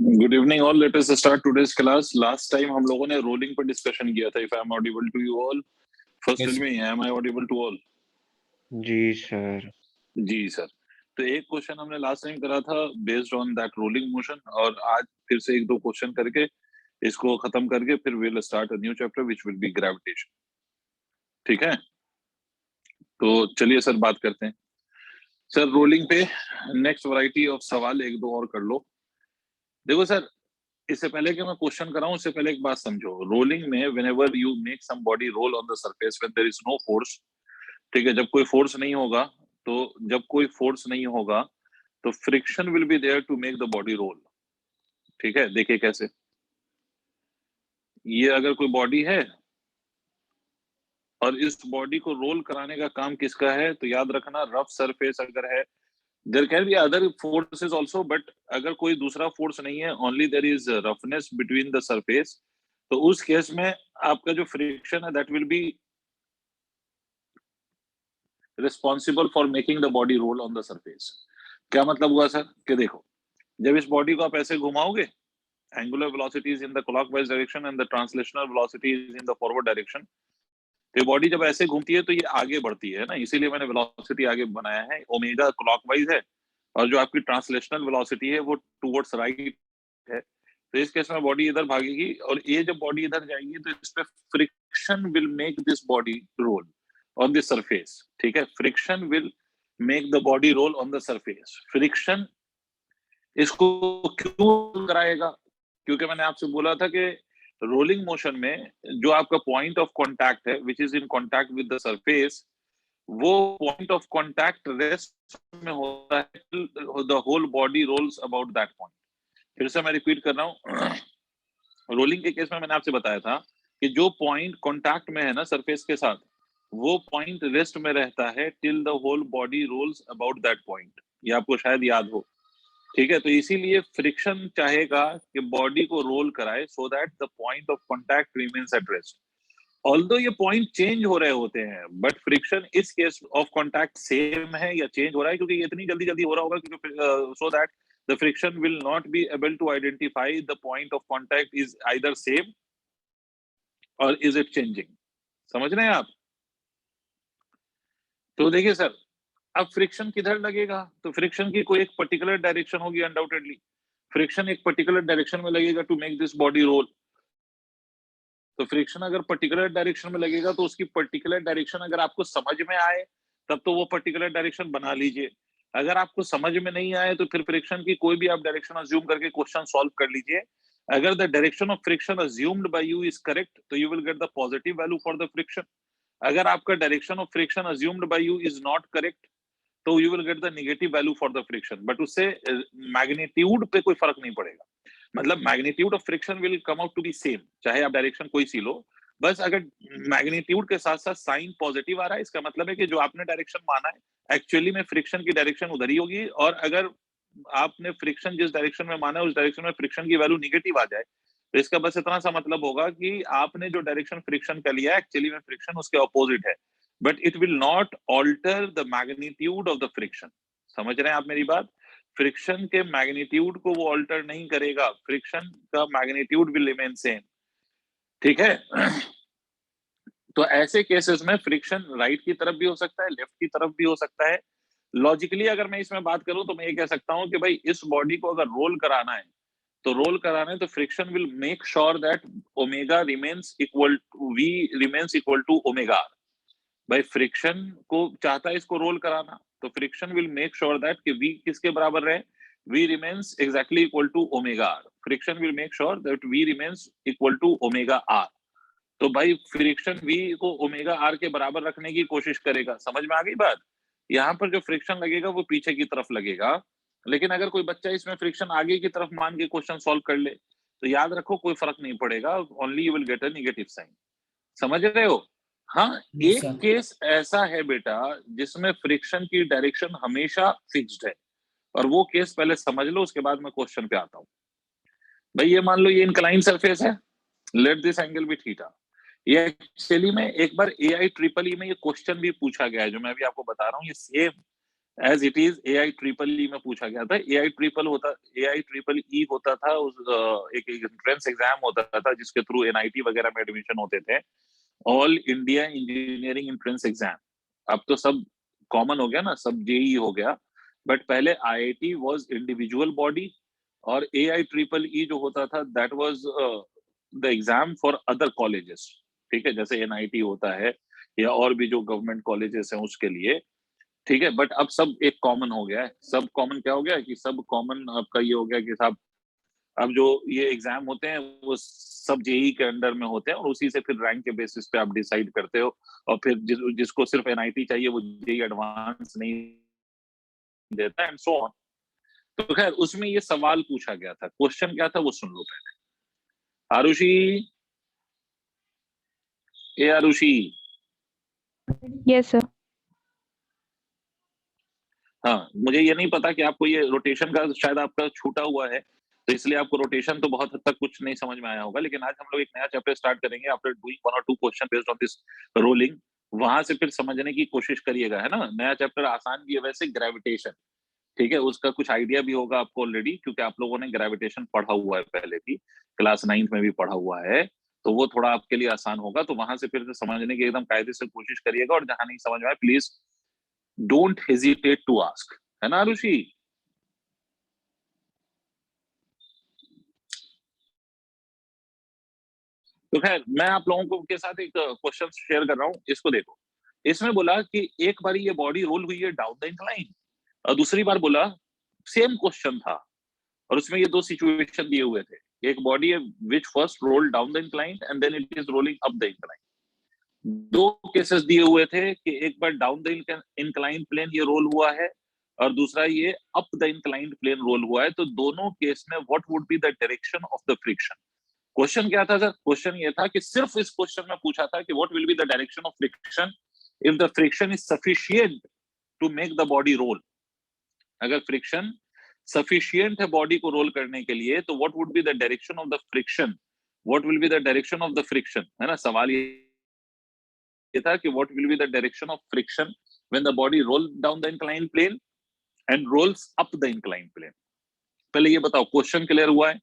Good evening all, let us start today's class. Last time हम लोगों ने rolling पर डिस्कशन किया था। If I am audible to you all, first tell yes me, am I audible to all? जी sir. जी sir. तो एक क्वेश्चन हमने लास्ट टाइम करा था based on that rolling motion, और आज फिर से एक दो क्वेश्चन करके इसको खत्म करके फिर will start a new chapter which will be gravitation. ठीक है, तो चलिए सर बात करते हैं। सर रोलिंग पे नेक्स्ट वैरायटी ऑफ सवाल एक दो और कर लो। देखो सर, इससे पहले कि मैं क्वेश्चन कराऊं, उससे पहले एक बात समझो। रोलिंग में whenever you make some body roll on the surface when there is no force, ठीक है, जब कोई फोर्स नहीं होगा, तो जब कोई फोर्स नहीं होगा तो friction will be there to make the body roll. ठीक है, देखिए कैसे। ये अगर कोई बॉडी है और इस बॉडी को रोल कराने का काम किसका है, तो याद रखना रफ सरफेस अगर है, there can be other forces also, but अगर कोई दूसरा फोर्स नहीं है, only there is roughness between the surface, तो उस केस में आपका जो फ्रिक्शन है that will be responsible for making the body roll on the surface. क्या मतलब हुआ सर? कि देखो, जब इस बॉडी को आप ऐसे घुमाओगे, angular velocity is in the clockwise direction and the translational velocity is in the forward direction. ये बॉडी जब ऐसे घूमती है तो ये आगे बढ़ती है ना, इसीलिए मैंने वेलोसिटी आगे बनाया है। ओमेगा क्लॉकवाइज है और जो आपकी ट्रांसलेशनल वेलोसिटी है वो टुवर्ड्स राइट है। तो इस केस में बॉडी इधर भागेगी, और ये जब बॉडी इधर जाएगी तो इस पे friction will make this body roll on the surface. ठीक है, friction will make the body roll on the surface. Friction इसको क्यों कराएगा? क्योंकि मैंने आपसे बोला था कि रोलिंग मोशन में जो आपका पॉइंट ऑफ कांटेक्ट है which is in contact with the surface, वो पॉइंट ऑफ कांटेक्ट रेस्ट में होता है, the whole body rolls about that point. फिर से मैं रिपीट कर रहा हूँ। रोलिंग के केस में मैंने आपसे बताया था कि जो पॉइंट कांटेक्ट में है ना सरफेस के साथ, वो पॉइंट रेस्ट में रहता है till the whole body rolls about that point. ये आपको शायद याद हो। ठीक है, तो इसीलिए फ्रिक्शन चाहेगा कि बॉडी को रोल कराए so that the point of contact remains at rest. Although ये पॉइंट चेंज हो रहे होते हैं, बट फ्रिक्शन इस केस ऑफ कांटेक्ट सेम है या चेंज हो रहा है, क्योंकि ये इतनी जल्दी जल्दी हो रहा होगा क्योंकि so that the friction will not be able to identify the point of contact is either same or is it changing। समझ रहे हैं आप? तो देखिए सर, अब फ्रिक्शन किधर लगेगा, तो फ्रिक्शन की कोई एक पर्टिकुलर डायरेक्शन होगी अनडाउटेडली। फ्रिक्शन एक पर्टिकुलर डायरेक्शन में लगेगा to make this body roll. तो फ्रिक्शन अगर पर्टिकुलर डायरेक्शन में लगेगा तो उसकी पर्टिकुलर डायरेक्शन अगर आपको समझ में आए तब तो वो पर्टिकुलर डायरेक्शन बना लीजिए। अगर आपको समझ में नहीं आए तो फिर फ्रिक्शन की कोई भी आप डायरेक्शन अज्यूम करके क्वेश्चन सॉल्व कर लीजिए। अगर the direction of friction assumed by you is correct तो you will get the positive value for the friction. अगर आपका direction of friction assumed by you is not correct तो you will get the negative value for the friction. But उससे magnitude पे कोई फर्क नहीं पड़ेगा। मतलब magnitude of friction will come out to be same, चाहे आप डायरेक्शन कोई सी लो। बस अगर मैग्नीट्यूड के साथ साथ साइन पॉजिटिव आ रहा है, इसका मतलब है कि जो आपने डायरेक्शन माना है एक्चुअली में फ्रिक्शन की डायरेक्शन उधर ही होगी, और अगर आपने फ्रिक्शन जिस डायरेक्शन में माना है उस डायरेक्शन में फ्रिक्शन की वैल्यू निगेटिव आ जाए, तो इसका बस इतना सा मतलब होगा कि आपने जो डायरेक्शन फ्रिक्शन का लिया है एक्चुअली में फ्रिक्शन उसके ऑपोजिट है, but it will not alter the magnitude of the friction. समझ रहे हैं आप मेरी बात? फ्रिक्शन के मैग्नीट्यूड को वो ऑल्टर नहीं करेगा, फ्रिक्शन का मैग्नीट्यूड विल रिमेन सेम। ठीक है। तो ऐसे केसेस में फ्रिक्शन राइट की तरफ भी हो सकता है, लेफ्ट की तरफ भी हो सकता है। लॉजिकली अगर मैं इसमें बात करूं तो मैं ये कह सकता हूं कि भाई इस बॉडी को अगर रोल कराना है तो friction will make sure that omega remains equal to v remains equal to omega. भाई फ्रिक्शन को चाहता है इसको रोल कराना, तो friction will make sure that कि v किसके बराबर रहे, v remains exactly equal to omega r। Friction will make sure that v remains equal to omega r। तो भाई फ्रिक्शन v को ओमेगा r के बराबर रखने की कोशिश करेगा। समझ में आ गई बात? यहाँ पर जो फ्रिक्शन लगेगा वो पीछे की तरफ लगेगा, लेकिन अगर कोई बच्चा इसमें फ्रिक्शन आगे की तरफ मान के क्वेश्चन सॉल्व कर ले तो याद रखो कोई फर्क नहीं पड़ेगा, only you will get a negative sign. समझ रहे हो? हाँ, यस एक सर। केस ऐसा है बेटा जिसमें फ्रिक्शन की डायरेक्शन हमेशा फिक्स्ड है, और वो केस पहले समझ लो, उसके बाद मैं क्वेश्चन पे आता हूँ। भाई ये मान लो ये इनक्लाइन सरफेस है, let this angle be theta. ये एक्चुअली में एक बार AI ट्रिपल ई में ये क्वेश्चन भी पूछा गया है जो मैं अभी आपको बता रहा हूँ, ये same as it is AIEEE में पूछा गया था। AIEEE होता था एक एंट्रेंस एग्जाम होता था जिसके थ्रू NIT वगैरह में एडमिशन होते थे, all India engineering entrance exam. अब तो सब कॉमन हो गया ना, सब JEE हो गया, बट पहले IIT वाज इंडिविजुअल बॉडी और AIEEE जो होता था that was the exam for other colleges. ठीक है, जैसे NIT होता है या और भी जो गवर्नमेंट कॉलेजेस हैं उसके लिए। ठीक है, बट अब सब एक कॉमन हो गया है। सब कॉमन क्या हो गया कि सब कॉमन आपका ये हो गया कि साहब अब जो ये एग्जाम होते हैं वो सब JEE के अंडर में होते हैं और उसी से फिर रैंक के बेसिस पे आप डिसाइड करते हो। और फिर जिसको सिर्फ NIT चाहिए वो JEE एडवांस नहीं देता एंड सो ऑन। तो खैर उसमें ये सवाल पूछा गया था, क्वेश्चन क्या था वो सुन लो पहले। आरुषि, ए आरुषि। Yes sir. हाँ, मुझे ये नहीं पता कि आपको ये रोटेशन का शायद आपका छूटा हुआ है, तो इसलिए आपको रोटेशन तो बहुत हद तक कुछ नहीं समझ में आया होगा। लेकिन आज हम लोग एक नया चैप्टर स्टार्ट करेंगे आफ्टर डूइंग 1 और 2 question based on this rolling. वहां से फिर समझने की कोशिश करिएगा, है ना। नया चैप्टर आसान भी है वैसे, ग्रेविटेशन। ठीक है, उसका कुछ आइडिया भी होगा आपको ऑलरेडी, क्योंकि आप लोगों ने ग्रेविटेशन पढ़ा हुआ है पहले भी, क्लास 9th में भी पढ़ा हुआ है, तो वो थोड़ा आपके लिए आसान होगा। तो वहां से फिर से समझने की एकदम कायदे से कोशिश करिएगा, और जहां नहीं समझ में आए please don't hesitate to ask, है ना आरुषि। तो खैर मैं आप लोगों को के साथ एक क्वेश्चन शेयर कर रहा हूँ, इसको देखो। इसमें बोला कि एक बार ये बॉडी रोल हुई है डाउन द इंक्लाइन, और दूसरी बार बोला सेम क्वेश्चन था, और उसमें ये 2 सिचुएशन दिए हुए थे। एक बॉडी है which first roll down the incline and then it is rolling up the incline. 2 cases दिए हुए थे कि एक बार डाउन द इंक्लाइन प्लेन ये रोल हुआ है और दूसरा ये up the inclined plane roll हुआ है। तो दोनों केस में what would be the direction of the friction. Question क्या था सर? क्वेश्चन ये था कि सिर्फ इस क्वेश्चन में पूछा था कि what will be the direction of friction if the friction is sufficient to make the body roll. अगर फ्रिक्शन सफिशिएंट है बॉडी को रोल करने के लिए, तो what would be the direction of the friction, what will be the direction of the friction, है ना। सवाल ये था कि what will be the direction of friction when the body roll down the inclined plane and roles up the inclined plane. पहले ये बताओ, question clear हुआ है?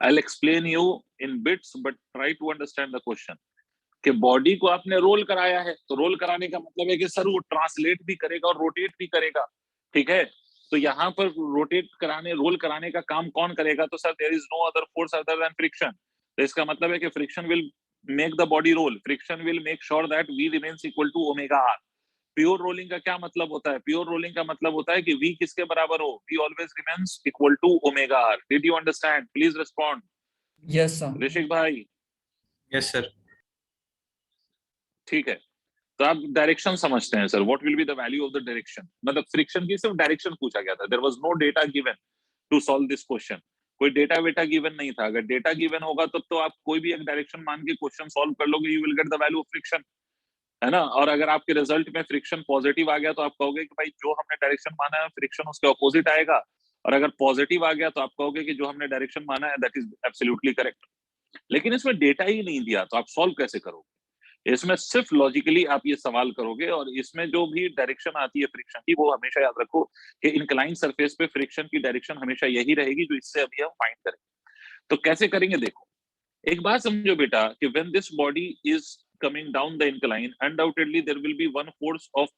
I'll explain you in bits, but try to understand the question. कि body को आपने role कराया है, तो रोल कराने का मतलब है कि सर वो ट्रांसलेट भी करेगा और रोटेट भी करेगा। ठीक है, तो यहाँ पर रोटेट कराने, रोल कराने का काम कौन करेगा? तो sir there is no other force other than friction. तो इसका मतलब है कि friction will make the body roll, friction will make sure that V remains equal to omega R। Pure rolling का क्या मतलब होता है? प्योर रोलिंग का मतलब होता है कि V किसके बराबर हो? V always remains equal to omega R। Did you understand? Please respond. Yes sir. Rishik भाई। Yes sir. ठीक है, तो आप डायरेक्शन समझते हैं sir, what will be the value of the direction. मतलब फ्रिक्शन की सिर्फ डायरेक्शन पूछा गया था, there was no data given to solve this question. कोई डेटा वेटा गिवन नहीं था। अगर डेटा गिवन होगा तो आप कोई भी एक डायरेक्शन मान के क्वेश्चन सॉल्व कर लोगे, you will get the value of friction, है ना। और अगर आपके रिजल्ट में फ्रिक्शन पॉजिटिव आ गया तो आप कहोगे कि भाई जो हमने डायरेक्शन माना है फ्रिक्शन उसके ऑपोजिट आएगा, और अगर पॉजिटिव आ गया तो आप कहोगे कि जो हमने डायरेक्शन माना है दैट इज एब्सोल्युटली करेक्ट। लेकिन इसमें डेटा ही नहीं दिया, तो आप सॉल्व कैसे करोगे? इसमें सिर्फ लॉजिकली आप ये सवाल करोगे, और इसमें जो भी डायरेक्शन आती है फ्रिक्शन की, वो हमेशा याद रखो कि इंक्लाइन सरफेस पे फ्रिक्शन की डायरेक्शन हमेशा यही रहेगी जो इससे अभी हम फाइंड करेंगे। तो कैसे करेंगे देखो, एक बात समझो बेटा कि when this body is coming down the incline, undoubtedly there will be one force of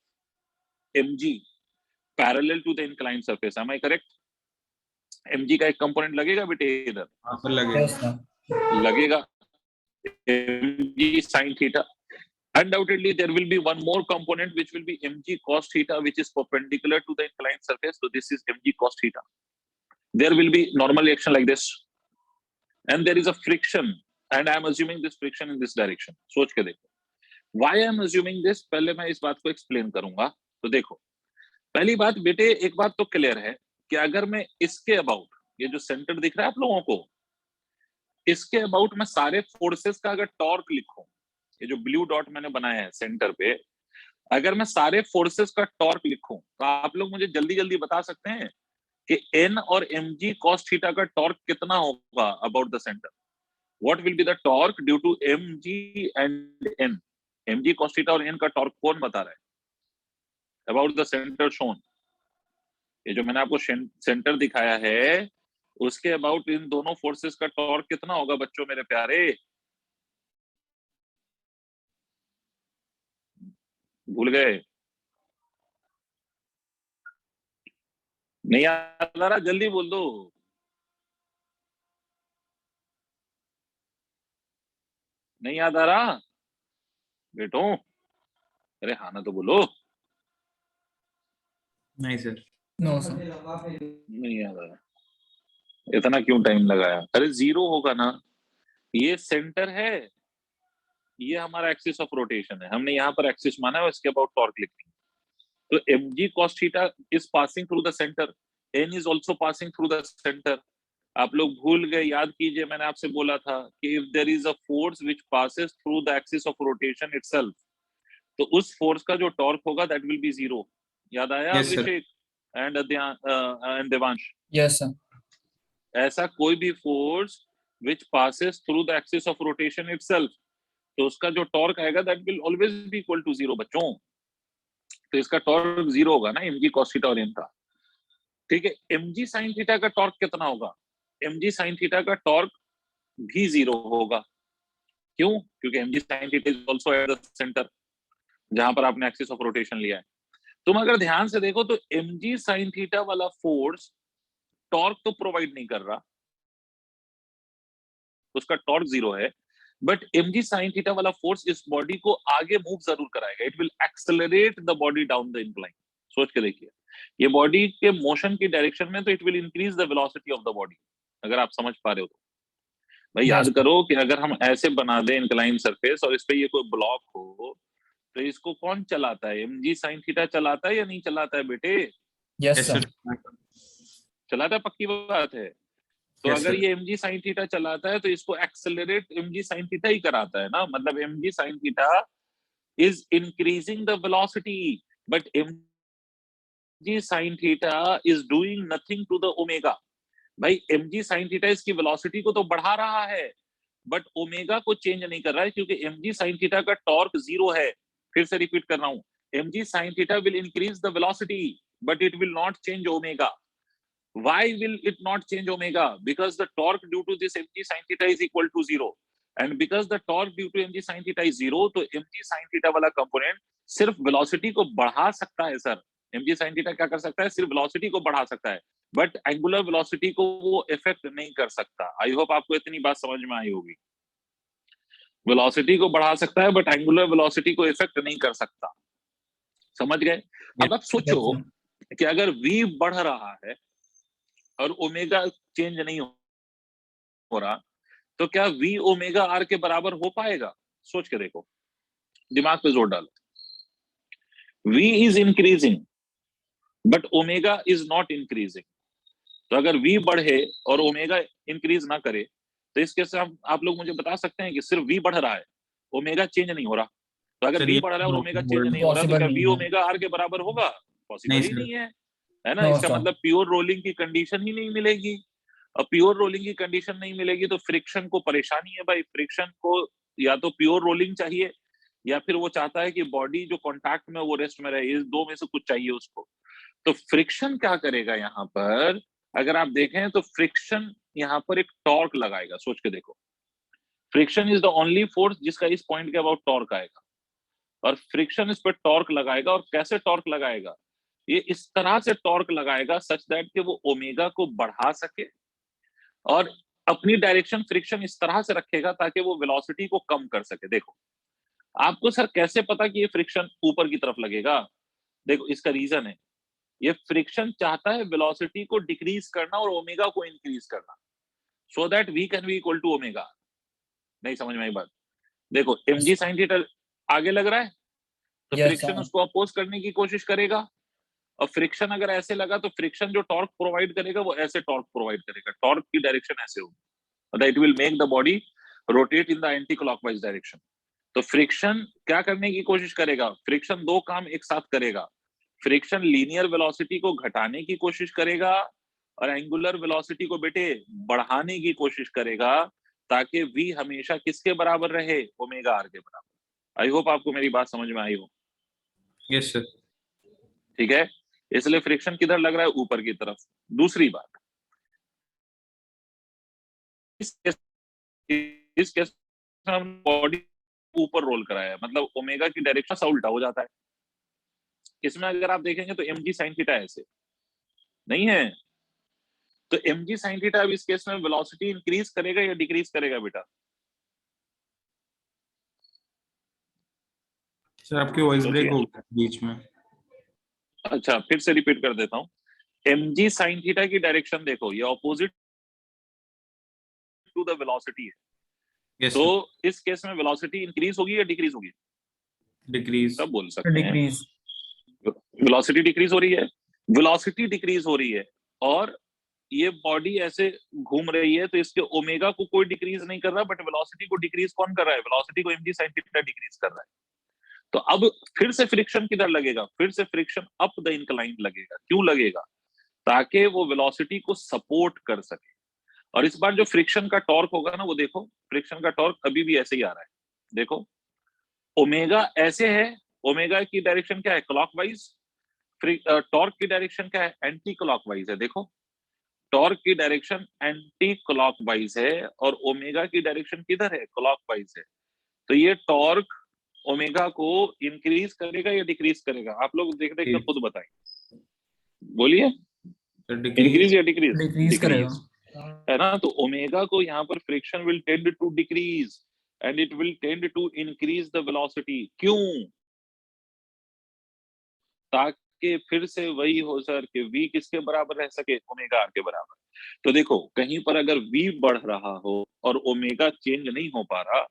mg parallel to the incline surface. Am I correct? mg का एक कंपोनेंट लगेगा बेटे इधर, हाँ सर लगेगा। Yes sir. लगेगा mg sin theta। Undoubtedly, there will be one more component which will be mg cos theta, which is perpendicular to the inclined surface. So this is mg cos theta. There will be normal reaction like this, and there is a friction, and I am assuming this friction in this direction. सोच के देखो, why I am assuming this? पहले मैं इस बात को explain करूंगा। तो देखो, पहली बात बेटे, एक बात तो क्लियर है कि अगर मैं इसके अबाउट, ये जो सेंटर दिख रहा है आप लोगों को, इसके अबाउट मैं सारे फोर्सेस का अगर टॉर्क लिखूं, ये जो ब्लू डॉट मैंने बनाया है सेंटर पे, अगर मैं सारे फोर्सेस का टॉर्क लिखूं तो आप लोग मुझे जल्दी जल्दी बता सकते हैं कि N और mg cos थीटा का टॉर्क कितना होगा about the centre? What will be the torque due to mg and N? mg cos theta और N का टॉर्क कौन बता रहा है? अबाउट द सेंटर शोन, ये जो मैंने आपको सेंटर दिखाया है उसके अबाउट इन दोनों फोर्सेस का टॉर्क कितना होगा बच्चों मेरे प्यारे? भूल गए? नहीं याद आ रहा? जल्दी बोल दो। नहीं याद आ रहा बेटो? अरे हाँ ना तो बोलो। नहीं सर। No, sir. नहीं याद आ रहा, इतना क्यों टाइम लगाया? अरे जीरो होगा ना, ये सेंटर है, ये हमारा एक्सिस ऑफ रोटेशन है, हमने यहाँ पर एक्सिस माना है, इसके अबाउट टॉर्क लिखनी है। तो mg cos theta is passing through the centre, n is also passing through the centre. आप लोग भूल गए, याद कीजिए, मैंने आपसे बोला था कि if there is a force which passes through the axis of rotation itself, तो उस फोर्स का जो टॉर्क होगा दैट विल बी जीरो। याद आया Yes, sir. Abhishek and Devansh? Yes, sir. ऐसा कोई भी force which passes through the axis of rotation itself, तो उसका जो टॉर्क आएगा that will always be equal to zero बच्चों। तो इसका टॉर्क जीरो होगा ना, mg cos थीटा और n का। ठीक है, mg sin थीटा का टॉर्क कितना होगा? mg sin थीटा का टॉर्क भी जीरो होगा। क्यों? क्योंकि mg sin theta is also at the centre, जहां पर आपने एक्सिस ऑफ रोटेशन लिया है। तुम अगर ध्यान से देखो तो mg sin थीटा वाला फोर्स टॉर्क तो प्रोवाइड नहीं कर रहा, उसका टॉर्क जीरो है, बट mg sin थीटा वाला फोर्स इस बॉडी को आगे मूव जरूर कराएगा। It will accelerate the body down the incline. सोच के देखिए, ये बॉडी के मोशन की डायरेक्शन में, तो it will increase the velocity of the body, अगर आप समझ पा रहे हो तो। भाई याद Yes. करो कि अगर हम ऐसे बना दें इंक्लाइन सरफेस और इस पे ये कोई ब्लॉक हो, तो इसको कौन चलाता है? mg sin थीटा चलाता है या नहीं चलाता है बेटे? Yes, Yes, sir. sir. चलाता है, पक्की बात है। तो Yes, अगर sir. ये mg sin थीटा चलाता है तो इसको एक्सेलरेट mg sin थीटा ही कराता है ना, मतलब mg sin theta is increasing the velocity, but mg sin theta is doing nothing to the omega. भाई mg sin थीटा इसकी वेलोसिटी को तो बढ़ा रहा है, बट ओमेगा को चेंज नहीं कर रहा है, क्योंकि mg sin थीटा का टॉर्क जीरो है। फिर से रिपीट कर रहा हूं, mg sin theta will increase the velocity but it will not change omega. Why will it not change omega? Because the torque due to this mg sin theta is equal to zero, and because the torque due to mg sin theta is zero, तो mg sin theta वाला component सिर्फ velocity को बढ़ा सकता है sir. mg sin theta क्या कर सकता है? सिर्फ वेलोसिटी को बढ़ा सकता है, बट एंगुलर वेलोसिटी को वो इफेक्ट नहीं कर सकता। आई होप आपको इतनी बात समझ में आई होगी। वेलोसिटी को बढ़ा सकता है बट एंगुलर वेलोसिटी को इफेक्ट नहीं कर सकता। समझ गए? अब आप सोचो Yes, sir. कि अगर v बढ़ रहा है और ओमेगा चेंज नहीं हो रहा, तो क्या v ओमेगा r के बराबर हो पाएगा? सोच के देखो, दिमाग पे जोर डालो। v is increasing but omega is not increasing. तो अगर v बढ़े और ओमेगा इंक्रीज ना करे, तो इसके साथ आप लोग मुझे बता सकते हैं कि सिर्फ v बढ़ रहा है, ओमेगा चेंज नहीं हो रहा। तो अगर सर, v ये बढ़ रहा है और ओमेगा चेंज नहीं हो रहा, तो Possible क्या नहीं v है। ओमेगा r के बराबर होगा? पॉसिबल नहीं ही सर। नहीं है ना? No, इसका sir. मतलब प्योर रोलिंग की कंडीशन ही नहीं मिलेगी। और प्योर रोलिंग की कंडीशन नहीं मिलेगी तो फ्रिक्शन को परेशानी है भाई। फ्रिक्शन को या तो प्योर रोलिंग चाहिए, या फिर वो चाहता है कि बॉडी जो कांटेक्ट में वो रेस्ट में रहे, इस दो में से कुछ चाहिए उसको। तो फ्रिक्शन क्या करेगा यहाँ पर? अगर आप देखें तो फ्रिक्शन यहाँ पर एक टॉर्क लगाएगा। सोच के देखो, friction is the only force जिसका इस पॉइंट के अबाउट टॉर्क आएगा, और फ्रिक्शन इस पर टॉर्क लगाएगा। और कैसे टॉर्क लगाएगा? ये इस तरह से टॉर्क लगाएगा सच दैट कि वो ओमेगा को बढ़ा सके, और अपनी डायरेक्शन फ्रिक्शन इस तरह से रखेगा ताकि वो वेलोसिटी को कम कर सके। देखो, आपको सर कैसे पता कि ये फ्रिक्शन ऊपर की तरफ लगेगा? देखो, इसका रीजन है, ये फ्रिक्शन चाहता है वेलोसिटी को डिक्रीज करना और ओमेगा को इंक्रीज करना, so that v can be equal to omega. नहीं समझ में आई बात? देखो, mg sin थीटा आगे लग रहा है, तो Yes, फ्रिक्शन sir. उसको अपोज करने की कोशिश करेगा, और फ्रिक्शन अगर ऐसे लगा तो फ्रिक्शन जो टॉर्क प्रोवाइड करेगा वो ऐसे टॉर्क प्रोवाइड करेगा। टॉर्क की डायरेक्शन ऐसे होगी, मतलब it will make the body rotate in the anti clockwise direction. तो फ्रिक्शन क्या करने की कोशिश करेगा? फ्रिक्शन दो काम एक साथ करेगा। फ्रिक्शन लीनियर वेलोसिटी को घटाने की कोशिश करेगा, और एंगुलर वेलोसिटी को बेटे बढ़ाने की कोशिश करेगा, ताकि v हमेशा किसके बराबर रहे? ओमेगा r के बराबर। आई होप आपको मेरी बात समझ में आई हो। Yes, sir. ठीक है, इसलिए फ्रिक्शन किधर लग रहा है, ऊपर की तरफ। दूसरी बात, इस केस में हम बॉडी ऊपर रोल कराया, मतलब ओमेगा की डायरेक्शन सा उल्टा हो जाता है। इसमें अगर आप देखेंगे तो mg sin थीटा ऐसे नहीं है, तो mg sin थीटा अब इस केस में वेलोसिटी इंक्रीज करेगा या डिक्रीज करेगा बेटा? सर आपकी वॉइस ब्रेक सोचिए। हो गई बीच में। अच्छा, फिर से रिपीट कर देता हूँ। mg sin थीटा की डायरेक्शन देखो, ये ऑपोजिट टू द वेलोसिटी है, यस तो इस केस में वेलोसिटी इंक्रीज होगी या डिक्रीज होगी? डिक्रीज। सब बोल सकते हैं। डिक्रीज। वेलोसिटी डिक्रीज हो रही है, वेलोसिटी डिक्रीज हो रही है, और ये बॉडी ऐसे घूम रही है, तो इसके ओमेगा को कोई डिक्रीज नहीं कर रहा, बट वेलोसिटी को डिक्रीज कौन कर रहा है? वेलोसिटी को mg sin थीटा डिक्रीज कर रहा है। तो अब फिर से फ्रिक्शन किधर लगेगा? फिर से फ्रिक्शन अप द इंक्लाइन लगेगा। क्यों लगेगा? ताकि वो वेलोसिटी को सपोर्ट कर सके। और इस बार जो फ्रिक्शन का टॉर्क होगा ना, वो देखो, फ्रिक्शन का टॉर्क अभी भी ऐसे ही आ रहा है। देखो, ओमेगा ऐसे है, ओमेगा की डायरेक्शन क्या है? क्लॉकवाइज। टॉर्क की डायरेक्शन क्या है? एंटी क्लॉकवाइज है। देखो, टॉर्क की डायरेक्शन एंटी क्लॉकवाइज है और ओमेगा की डायरेक्शन किधर है? क्लॉकवाइज है। तो ये टॉर्क ओमेगा को इंक्रीज करेगा या डिक्रीज करेगा? आप लोग देख देख कर खुद बताएं, बोलिए। डिक्रीज। इंक्रीज या डिक्रीज? डिक्रीज करेगा। है ना? तो ओमेगा को यहाँ पर friction will tend to decrease and it will tend to increase the velocity. क्यों? ताकि फिर से वही हो सर कि v किसके बराबर रह सके? ओमेगा आर के बराबर। तो देखो, कहीं पर अगर v बढ़ रहा हो और ओमेगा चेंज नहीं हो पा रहा,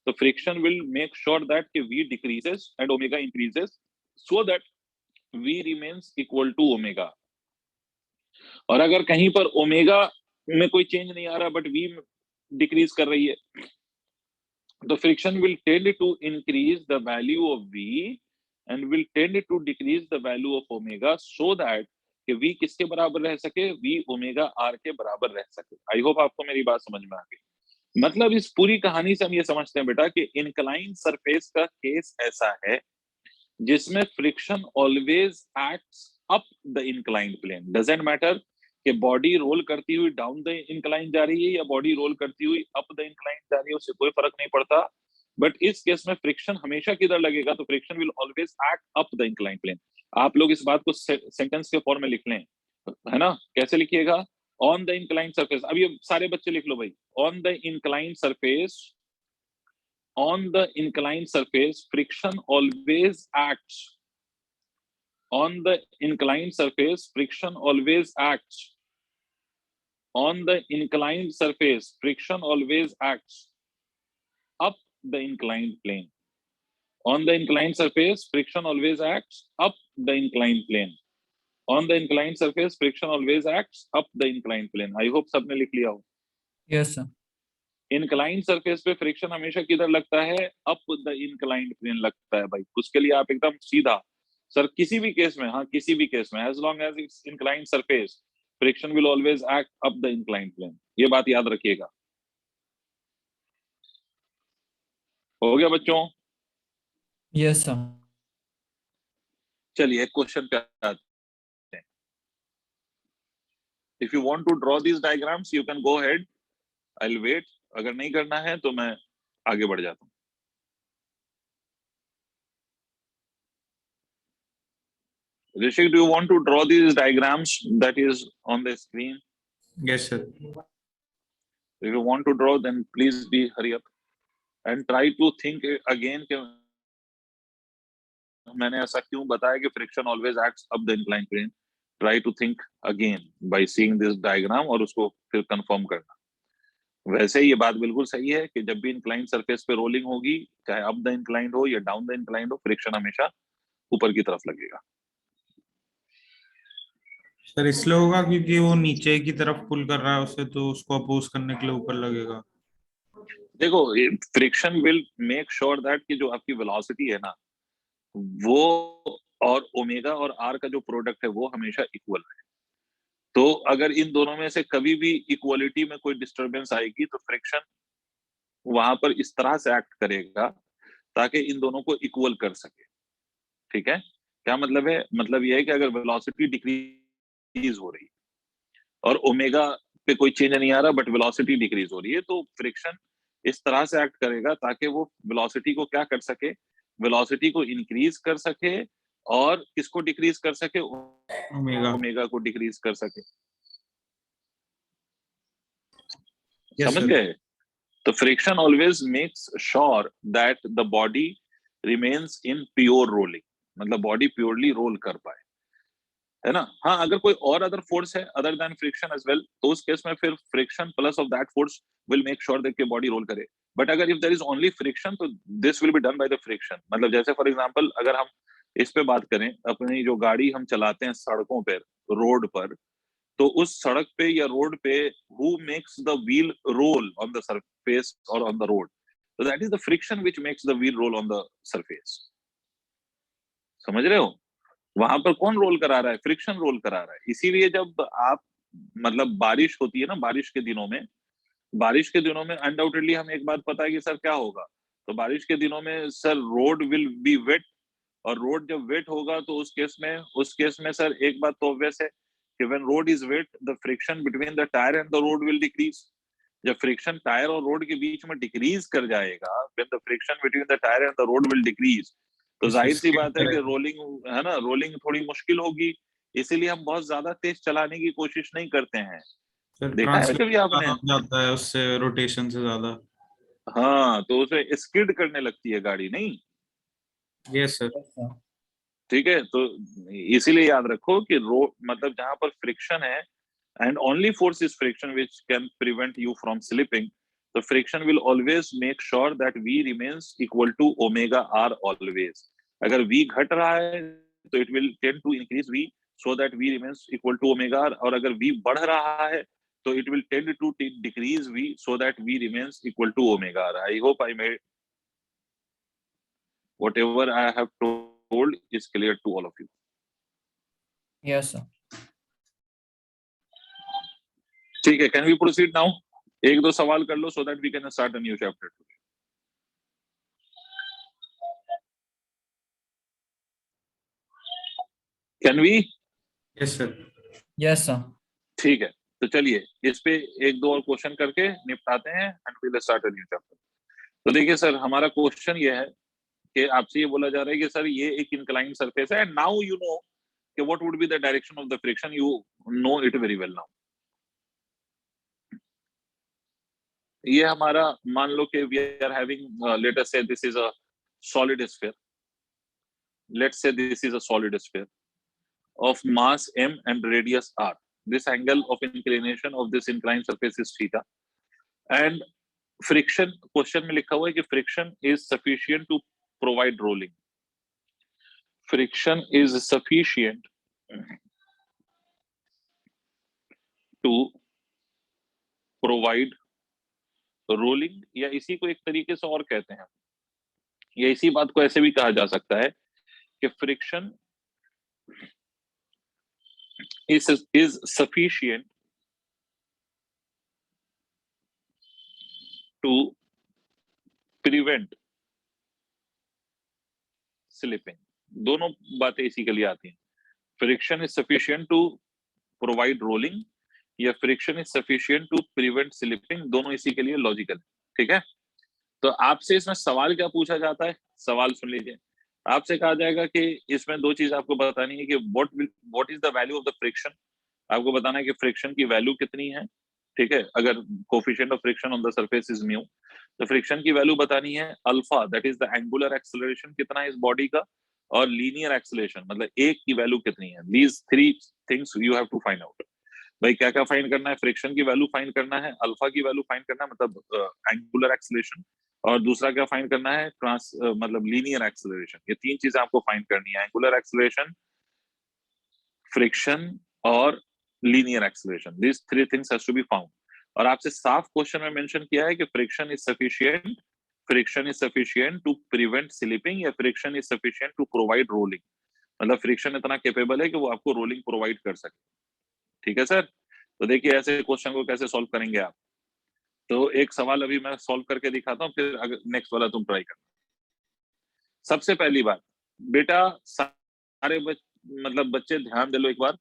तो friction will make sure that कि v decreases and omega increases, so that v remains equal to omega. और अगर कहीं पर ओमेगा में कोई चेंज नहीं आ रहा बट v डिक्रीज कर रही है, तो friction will tend to increase the value of v and will tend to decrease the value of omega so that कि v किसके बराबर रह सके? v ओमेगा r के बराबर रह सके। आई होप आपको मेरी बात समझ में आ गई। मतलब इस पूरी कहानी से हम ये समझते हैं बेटा कि इनक्लाइन सरफेस का केस ऐसा है जिसमें friction always acts up the inclined plane. Doesn't matter कि बॉडी रोल करती हुई डाउन द इंक्लाइन जा रही है या बॉडी रोल करती हुई अप द इंक्लाइन जा रही है, उससे कोई फर्क नहीं पड़ता। बट इस केस में फ्रिक्शन हमेशा किधर लगेगा? तो friction will always act up the incline plane. आप लोग इस बात को सेंटेंस के फॉर्म में लिख लें, है ना? कैसे लिखिएगा? On the incline surface. अब ये सारे बच्चे लिख लो भाई। On the incline surface, on the inclined surface, friction always acts. On the inclined surface, friction always acts. On the inclined surface, friction always acts up the inclined plane. On the inclined surface, friction always acts up the inclined plane. On the inclined surface, friction always acts up the inclined plane. I hope सबने लिख लिया हो। Yes sir. Inclined surface पे friction हमेशा किधर लगता है? Up the inclined plane लगता है भाई। उसके लिए आप एकदम सीधा सर किसी भी केस में, हाँ किसी भी केस में, as long as it's inclined surface, friction will always act up the inclined plane. ये बात याद रखिएगा। हो गया बच्चों? Yes sir. चलिए एक क्वेश्चन पे आते हैं। If you want to draw these diagrams you can go ahead, I will wait. अगर नहीं करना है तो मैं आगे बढ़ जाता हूँ। Rishik, do you want to draw these diagrams that is on the screen? Yes sir. If you want to draw, then please be hurry up and try to think again कि मैंने ऐसा क्यों बताया कि friction always acts up the inclined plane. Try to think again by seeing this diagram और उसको फिर confirm करना। वैसे ये बात बिल्कुल सही है कि जब भी inclined surface पे rolling होगी, चाहे up the inclined हो या down the inclined हो, friction हमेशा ऊपर की तरफ लगेगा। सर इसलिए होगा क्योंकि वो नीचे की तरफ पुल कर रहा है उसे, तो उसको अपोज करने के लिए ऊपर लगेगा। देखो, friction will make sure that कि जो आपकी वेलोसिटी है ना, वो और ओमेगा और आर का जो प्रोडक्ट है वो हमेशा इक्वल है। तो अगर इन दोनों में से कभी भी इक्वलिटी में कोई डिस्टरबेंस आएगी तो फ्रिक्शन वहां पर इस तरह से एक्ट करेगा ताकि इन दोनों को इक्वल कर सके। ठीक है? क्या मतलब है? मतलब ये है कि अगर वेलोसिटी डिक्रीज हो रही है और ओमेगा पे कोई चेंज नहीं आ रहा बट वेलोसिटी डिक्रीज हो रही है, तो फ्रिक्शन इस तरह से एक्ट करेगा ताकि वो वेलोसिटी को क्या कर सके, वेलोसिटी को इंक्रीज कर सके और किसको डिक्रीज कर सके, ओमेगा। ओमेगा को डिक्रीज कर सके। Yes, समझ sir. गए? तो friction always makes sure that the body remains in pure rolling, मतलब बॉडी प्योरली रोल कर पाए, है ना? हाँ, अगर कोई और अदर फोर्स है other than friction as well, तो उस केस में फिर friction plus of that force will make sure that कि बॉडी रोल करे। बट अगर if there is only friction तो this will be done by the friction. मतलब जैसे फॉर एग्जांपल अगर हम इस पे बात करें, अपनी जो गाड़ी हम चलाते हैं सड़कों पर, रोड पर, तो उस सड़क पे या रोड पे who makes the wheel role on the surface और ऑन द रोड, तो that is the friction which makes the wheel role on the surface. समझ रहे हो? वहां पर कौन रोल करा रहा है? फ्रिक्शन रोल करा रहा है। इसीलिए जब आप, मतलब बारिश होती है ना, बारिश के दिनों में, बारिश के दिनों में अनडाउटेडली हमें एक बात पता है कि सर क्या होगा, तो बारिश के दिनों में sir road will be wet, और रोड जब वेट होगा तो उस केस में सर एक बात तो ऑब्वियस है कि when road is wet the friction between the tyre and the road will decrease. जब फ्रिक्शन टायर और रोड के बीच में डिक्रीज कर जाएगा, when the friction between the tyre and the road will decrease, तो इसको जाहिर सी skip बात है कि करेगा। रोलिंग, है ना, रोलिंग थोड़ी मुश्किल होगी। इसीलिए हम बहुत ज्यादा तेज चलाने की कोशिश नहीं करते हैं। फिर देखा है कभी ट्रांसलेशन आपने? हो जाता है उससे, रोटेशन से ज्यादा। हाँ, तो उसे स्किड करने लगती है गाड़ी, नहीं? Yes sir. Yes, sir. ठीक है, तो इसीलिए याद रखो कि रो मतलब जहां पर फ्रिक्शन है, and only force is friction which can prevent you from slipping, the friction will always make sure that v remains equal to omega r always. अगर v घट रहा है तो it will tend to increase v so that v remains equal to omega r, और अगर v बढ़ रहा है तो it will tend to decrease v so that v remains equal to omega r. I hope I made whatever I have told is clear to all of you. Yes, sir. ठीक है, can we proceed now? एक दो सवाल कर लो so that we can start a new chapter. Can we? Yes sir. Yes, sir. ठीक है, तो चलिए इस पे एक दो और क्वेश्चन करके निपटाते हैं and we will start a new chapter. तो देखिए सर, हमारा क्वेश्चन ये है कि आपसे ये बोला जा रहा है कि सर ये एक इंक्लाइंड सरफेस है एंड नाउ यू नो कि what would be the direction of the friction, you know it very well now. ये हमारा, मान लो कि we are having, let us say this is a solid sphere, let's say this is a solid sphere of mass m and radius r. This angle of inclination of this inclined surface is theta, and friction, question में लिखा हुआ है कि friction is sufficient to provide rolling. Friction is sufficient to provide rolling, या इसी को एक तरीके से और कहते हैं, या इसी बात को ऐसे भी कहा जा सकता है कि friction is sufficient to prevent slipping. दोनों बातें इसी के लिए आती हैं। Friction is sufficient to provide rolling या friction is sufficient to prevent slipping, दोनों इसी के लिए लॉजिकल। ठीक है, तो आपसे इसमें सवाल क्या पूछा जाता है? सवाल सुन लीजिए। आपसे कहा जाएगा कि इसमें दो चीज आपको बतानी है कि what is the value of the friction. आपको बताना है कि फ्रिक्शन की वैल्यू कितनी है। ठीक है, अगर coefficient of friction on the surface is mu, तो फ्रिक्शन की वैल्यू बतानी है alpha, that is the angular acceleration कितना है इस बॉडी का, और लीनियर एक्सेलरेशन मतलब एक की वैल्यू कितनी है। These three things you have to find out. भाई क्या क्या फाइंड करना है? फ्रिक्शन की वैल्यू फाइंड करना है, अल्फा की वैल्यू फाइंड करना है मतलब एंगुलर एक्सेलरेशन, और दूसरा क्या फाइंड करना है? मतलब लीनियर एक्सेलरेशन। ये तीन चीजें आपको फाइंड करनी है, एंगुलर एक्सेलरेशन, फ्रिक्शन और linear acceleration. This three things has to be found. और आपसे साफ क्वेश्चन में मेंशन किया है कि friction is sufficient to prevent slipping या friction is sufficient to provide rolling, मतलब फ्रिक्शन इतना कैपेबल है कि वो आपको रोलिंग प्रोवाइड कर सके। ठीक है सर, तो देखिए ऐसे क्वेश्चन को कैसे सॉल्व करेंगे आप। तो एक सवाल अभी मैं सॉल्व करके दिखाता हूँ, फिर अगर नेक्स्ट वाला तुम ट्राई करना। सबसे पहली बात बेटा, मतलब बच्चे ध्यान दे लो एक बार,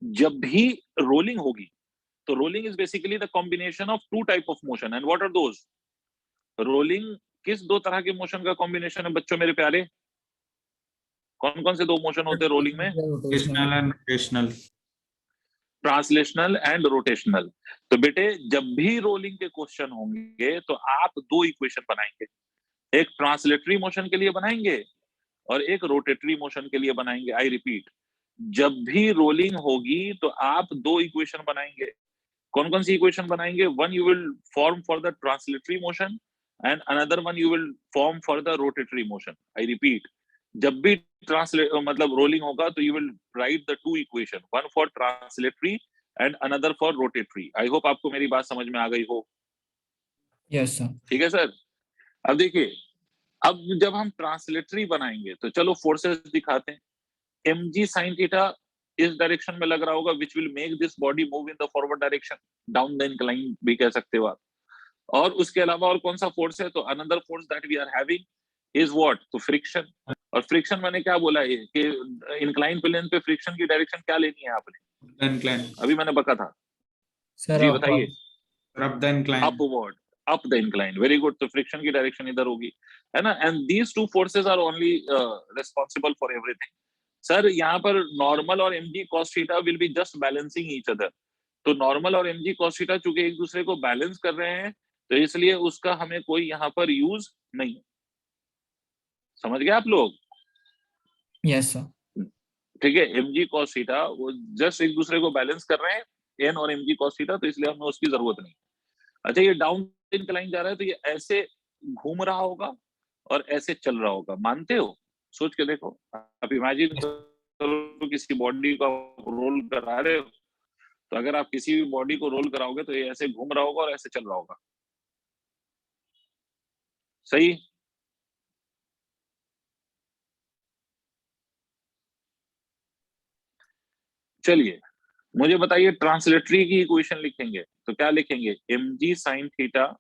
जब भी रोलिंग होगी तो rolling is basically the combination of two type of motion, and what are those? Rolling किस दो तरह के मोशन का कॉम्बिनेशन है बच्चों मेरे प्यारे? कौन कौन से दो मोशन होते हैं रोलिंग में? Translational and rotational. Translational and rotational. तो बेटे जब भी रोलिंग के क्वेश्चन होंगे तो आप दो इक्वेशन बनाएंगे, एक ट्रांसलेटरी मोशन के लिए बनाएंगे और एक रोटेटरी मोशन के लिए बनाएंगे। आई रिपीट, जब भी रोलिंग होगी तो आप दो इक्वेशन बनाएंगे। कौन कौन सी इक्वेशन बनाएंगे? One you will form for the translatory motion and another one you will form for the rotatory motion. I repeat, जब भी ट्रांसलेट मतलब रोलिंग होगा तो you will write the two equation, one for translatory and another for rotatory. I hope आपको मेरी बात समझ में आ गई हो। Yes sir. ठीक है सर। अब देखिए, अब जब हम ट्रांसलेटरी बनाएंगे तो चलो फोर्सेस दिखाते हैं। mg sin थीटा इस डायरेक्शन में लग रहा होगा, which will make this body move in the forward direction, down the incline भी कह सकते हो आप। और उसके अलावा और कौन सा फोर्स है? तो another force that we are having is what? तो फ्रिक्शन। और फ्रिक्शन मैंने क्या बोला है कि इंक्लाइन प्लेन पे फ्रिक्शन की डायरेक्शन क्या लेनी है आपने? इंक्लाइन। अभी मैंने बका था सर जी, बताइए। Up the incline. Upward, up the incline, very good. तो फ्रिक्शन की डायरेक्शन इधर होगी, है ना। And these two forces are only responsible for everything. Sir यहाँ पर नॉर्मल और mg cos theta will be just balancing each other. तो नॉर्मल और mg cos थीटा चूंकि एक दूसरे को बैलेंस कर रहे हैं तो इसलिए उसका हमें कोई यहाँ पर यूज नहीं। समझ गए आप लोग? Yes sir. ठीक है, mg cos थीटा वो जस्ट एक दूसरे को बैलेंस कर रहे हैं, n और mg cos थीटा, तो इसलिए हमें उसकी जरूरत नहीं। अच्छा, ये डाउन इंक्लाइन जा रहा है तो ये ऐसे घूम रहा होगा और ऐसे चल रहा होगा, मानते हो? सोच के देखो, आप इमेजिन करो किसी बॉडी को रोल करा रहे हो, तो अगर आप किसी भी बॉडी को रोल कराओगे तो ये ऐसे घूम रहा होगा और ऐसे चल रहा होगा। सही? चलिए मुझे बताइए, ट्रांसलेटरी की इक्वेशन लिखेंगे तो क्या लिखेंगे? mg sin theta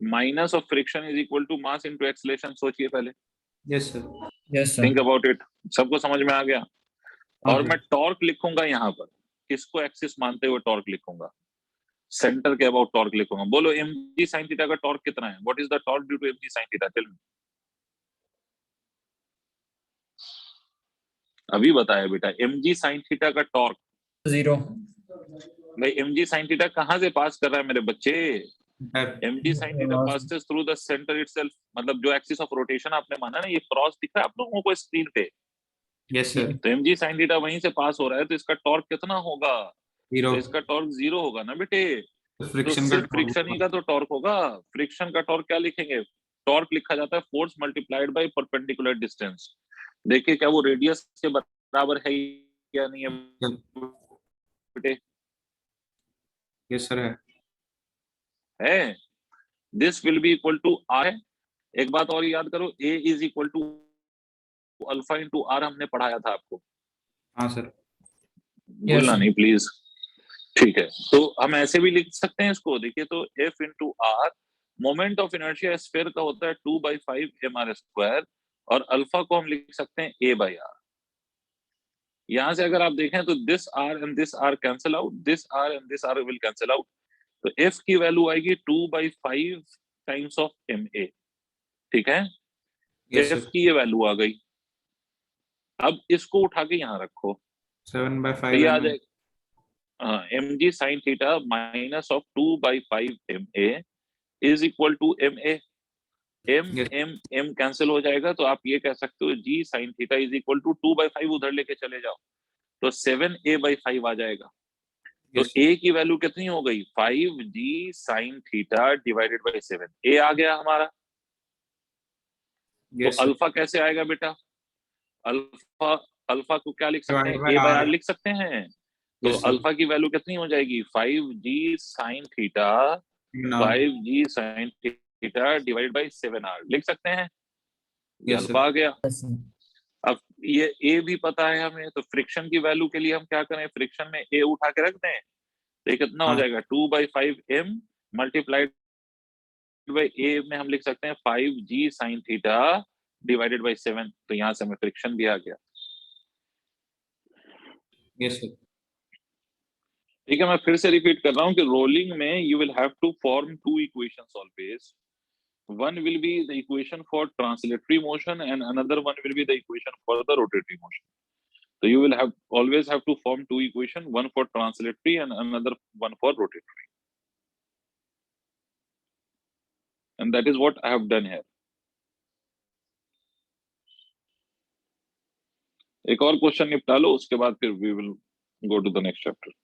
minus of friction is equal to mass into acceleration. सोचिए पहले, yes sir. Yes sir. Think about it. सबको समझ में आ गया? हाँ और सर। मैं टॉर्क लिखूंगा यहाँ पर, किसको एक्सिस मानते हुए टॉर्क लिखूंगा? सेंटर के अबाउट टॉर्क लिखूंगा। बोलो mg sin थीटा का टॉर्क कितना है? What is the torque due to mg sin theta? Tell me. अभी बताया बेटा, mg sin थीटा का टॉर्क। 0। भाई mg sin थीटा कहां से पास कर रहा है मेरे बच्चे? mg sin theta Cross. passes through the center itself। मतलब जो एक्सिस ऑफ रोटेशन आपने माना ना, ये क्रॉस दिख रहा है आप लोगों को स्क्रीन पे? Yes sir. तो mg sin थीटा वहीं से पास हो रहा है, तो इसका टॉर्क कितना होगा? जीरो। तो इसका टॉर्क 0 होगा ना बेटे। तो फ्रिक्शन सिर्फ का फ्रिक्शन ही का तो टॉर्क होगा। फ्रिक्शन का टॉर्क क्या लिखेंगे? टॉर्क लिखा जाता है force multiplied by perpendicular distance. देखिए क्या वो रेडियस के बराबर है या नहीं है बेटे? यस सर है। This will be equal to r. एक बात और याद करो, a is equal to alpha into r, हमने पढ़ाया था आपको। हाँ सर। भूलना sir. नहीं प्लीज। ठीक है, तो हम ऐसे भी लिख सकते हैं इसको। देखिए तो F into r, moment of inertia sphere का होता है 2/5 mr², और अल्फा को हम लिख सकते हैं a/r। यहां से अगर आप देखें तो this r and this r cancel out, this r and this r will cancel out. तो F की वैल्यू आएगी 2/5 टाइम्स ऑफ ma। ठीक है, यस F सर। की ये वैल्यू आ गई। अब इसको उठा के यहाँ रखो, 7/5 तो ये आ mm। जाएगा mg sin theta minus of 2/5 ma is equal to ma। m Yes. m m cancel हो जाएगा, तो आप ये कह सकते हो g sin theta is equal to 2/5, उधर लेके चले जाओ तो 7a/5 आ जाएगा। तो Yes. a की वैल्यू कितनी हो गई? 5g sin theta divided by 7। a आ गया हमारा। तो Yes, sir. अल्फा कैसे आएगा बेटा? अल्फा अल्फा को क्या लिख सकते हैं? Divided by a/r R. लिख सकते हैं। तो Yes, sir. अल्फा की वैल्यू कितनी हो जाएगी? 5g sin theta No. 5g sin theta divided by 7r लिख सकते हैं। ये Yes, अल्फा sir. आ गया। Yes, sir. अब ये ए भी पता है हमें, तो फ्रिक्शन की वैल्यू के लिए हम क्या करें? फ्रिक्शन में ए उठा के रख दें, तो ये कितना हो हाँ. जाएगा? 2/5 m मल्टीप्लाइड बाय ए में हम लिख सकते हैं 5g sin theta divided by 7, तो यहाँ से हमें फ्रिक्शन भी आ गया। Yes sir. ठीक है, मैं फिर से रिपीट कर रहा हूँ कि रोलिंग में you will have to form two equations always. One will be the equation for translatory motion and another one will be the equation for the rotatory motion. So you will have always have to form two equations, one for translatory and another one for rotatory. And that is what I have done here. एक और question निपटा लो, उसके बाद फिर we will go to the next chapter.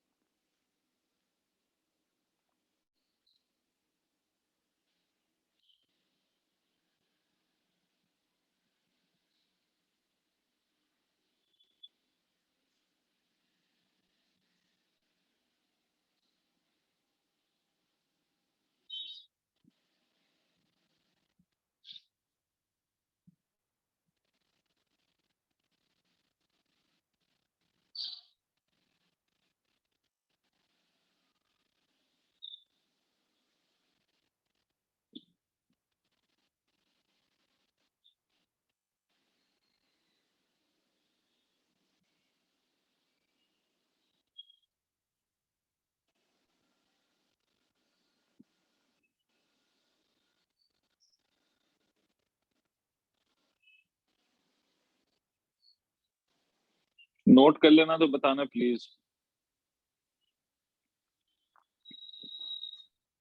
Note कर लेना तो बताना please.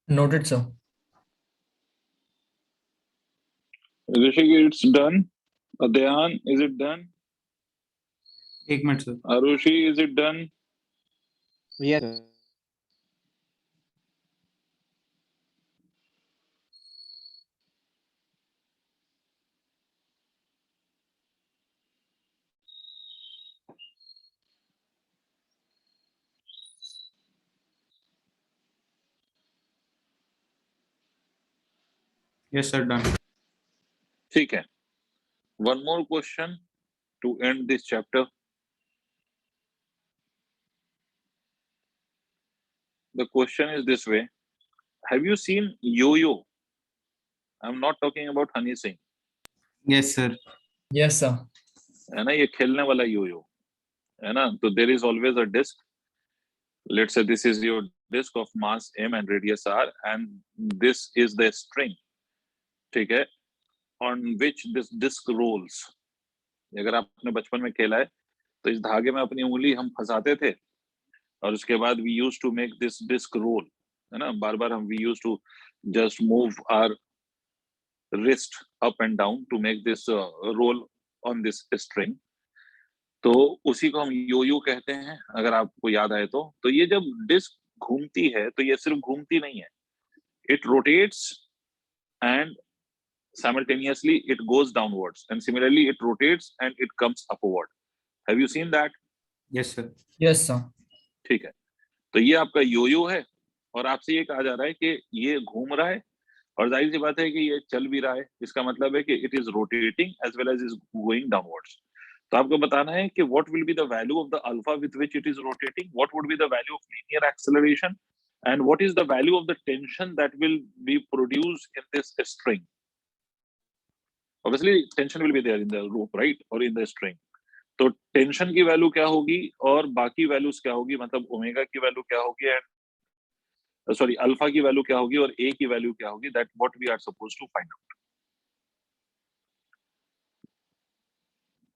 Noted, sir. Rishik, it's done. Adyan, is it done? एक minute sir. Arushi, is it done? Yes, sir. Yes sir, done. ठीक है, one more question to end this chapter. The question is this way: have you seen yo-yo? I'm not talking about Honey Singh. Yes sir. Yes, sir. है ना, ये खेलने वाला yo-yo है ना। तो there is always a disc. Let's say this is your disc of mass m and radius r, and this is the string, ठीक है, on which this disc rolls. अगर आपने बचपन में खेला है तो इस धागे में अपनी उंगली हम फंसाते थे और उसके बाद we used to make this disc roll, है ना। बार बार हम we used to just move our wrist up and down to make this roll on this string. तो उसी को हम यो-यो कहते हैं, अगर आपको याद आए तो ये जब डिस्क घूमती है तो ये सिर्फ घूमती नहीं है, it rotates and simultaneously it goes downwards, and similarly it rotates and it comes upward. Have you seen that? Yes sir. Yes, sir. ठीक है, तो ये आपका यो-यो है और आपसे ये कहा जा रहा है कि ये घूम रहा है और जाहिर सी बात है कि ये चल भी रहा है। इसका मतलब है कि it is rotating as well as is going downwards. तो आपको बताना है कि what will be the value of the alpha with which it is rotating, what would be the value of linear acceleration, and what is the value of the tension that will be produced in this string. Obviously tension will be there in the loop, right, or in the string. तो tension की value क्या होगी और बाकी values क्या होगी, मतलब omega की वैल्यू क्या होगी एंड सॉरी अल्फा की वैल्यू क्या होगी और ए की वैल्यू क्या होगी, that what we are supposed to find out.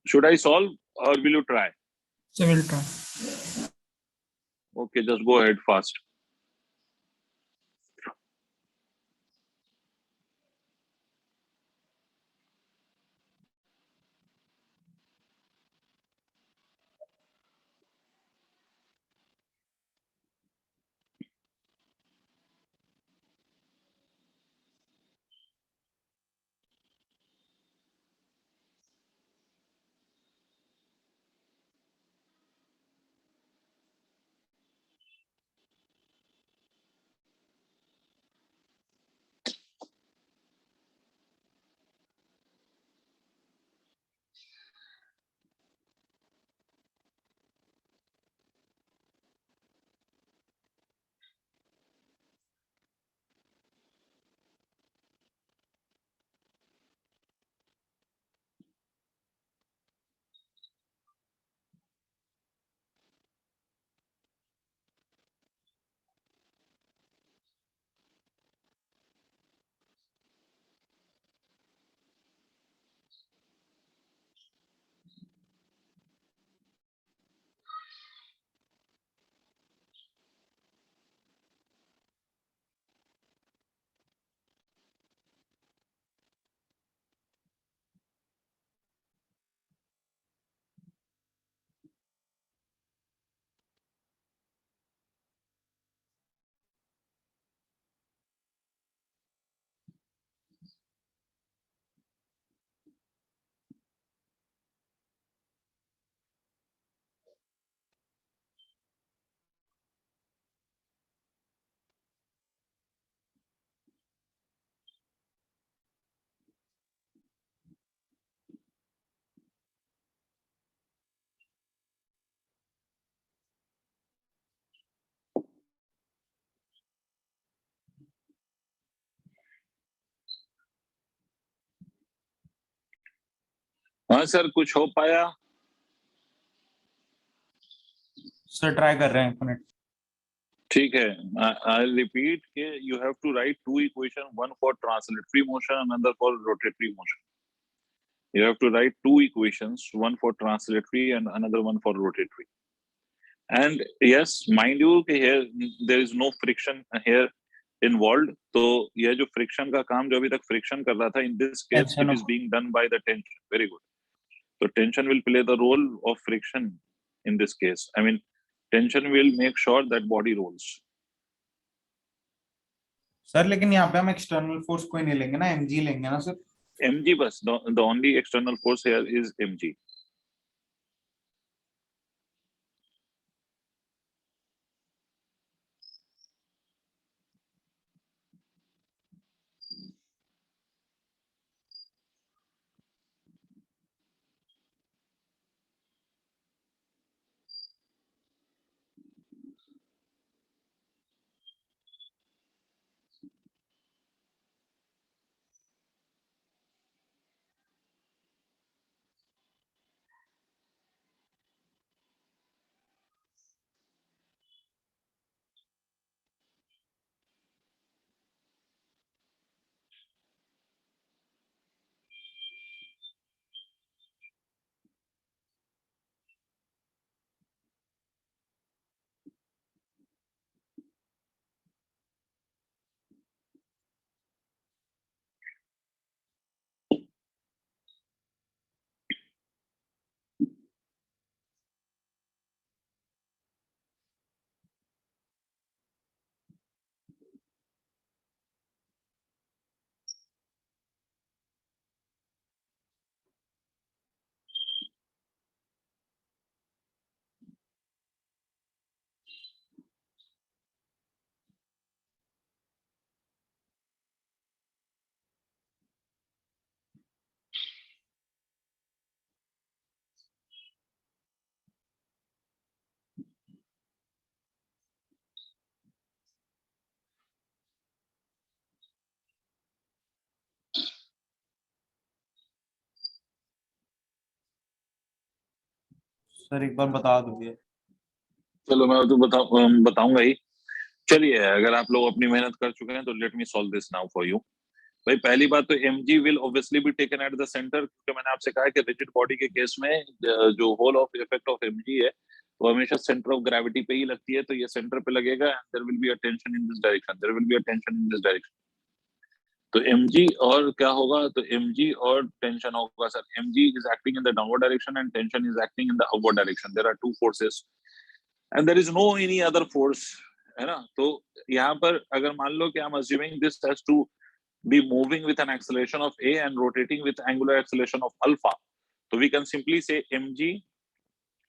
Should I solve or will you try? So we'll try. Okay, just go ahead fast. हाँ सर, कुछ हो पाया? सर ट्राई कर रहे हैं, एक मिनट। ठीक है, I'll repeat के you have to write two equation, one for translatory motion, another for rotatory motion. You have to write two equations, one for translatory and another one for rotatory. And yes, mind you कि here there is no friction here involved. तो यह जो friction का काम जो अभी तक friction कर रहा था, in this case Tension it is being done by the tension. Very good. So tension will play the role of friction in this case. I mean, tension will make sure that body rolls. Sir लेकिन यहाँ पे हम external force कोई नहीं लेंगे ना, mg लेंगे ना सर? mg बस, the only external force here is mg. Sir एक बार बता दो ये। चलो मैं तो बताऊंगा ही। चलिए, अगर आप लोग अपनी मेहनत कर चुके हैं तो let me solve this now for you. भाई पहली बात तो mg will obviously be taken at the centre, क्योंकि मैंने आपसे कहा कि रिजिड बॉडी के केस में जो whole of effect of mg है वो हमेशा सेंटर ऑफ ग्रेविटी पे ही लगती है, तो ये सेंटर पे लगेगा and there will be a tension in this direction, there will be a tension in this direction. तो mg और क्या होगा, तो mg और टेंशन होगा sir. mg is acting in the downward direction and tension is acting in the upward direction. There are two forces and there is no any other force, है ना। तो यहाँ पर अगर मान लो कि I'm assuming this has to be moving with an acceleration of a and rotating with angular acceleration of alpha, so we can simply say mg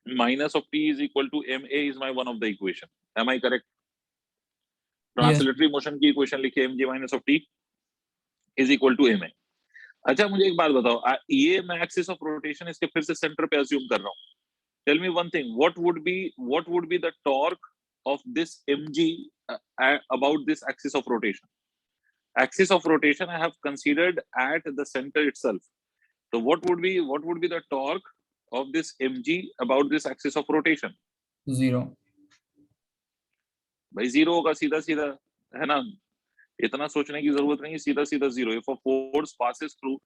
minus of t is equal to ma is my one of the equation. Am I correct? Translatory motion की equation लिखिए, mg minus of t is equal to ma. अच्छा मुझे एक बात बताओ, ये मैं axis of rotation इसके फिर से सेंटर पे अज्यूम कर रहा हूँ। Tell me one thing, what would be the torque of this mg about this axis of rotation? Axis of rotation I have considered at the center itself. So what would be the torque of this mg about this axis of rotation? 0. भाई zero होगा सीधा सीधा, है ना। इतना सोचने की जरूरत नहीं, सीधा सीधा zero. If a force passes through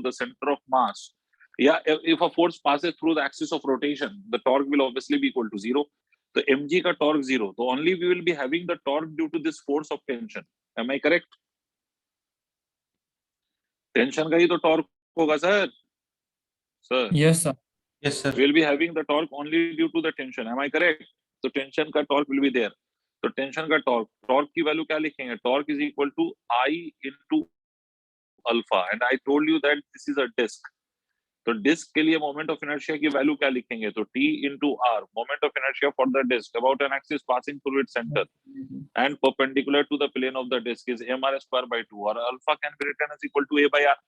the center of mass, yeah, if a force passes through the axis of rotation, the torque will obviously be equal to zero. तो mg का torque zero, तो only we will be having the torque due to this force of tension. Am I correct? Tension का ही तो torque होगा sir. Sir Yes, sir. Yes sir. we'll be having the torque only due to the tension. Am I correct? तो tension का torque will be there. तो tension का torque की value क्या लिखेंगे? Torque is equal to I into alpha, and I told you that this is a disk. तो disk के लिए मोमेंट ऑफ इनर्शिया की वैल्यू क्या लिखेंगे? तो t into r, moment of inertia for the disk about an axis passing through its centre and perpendicular to the plane of the disk is mr square by 2, और alpha can be written as equal to a by r.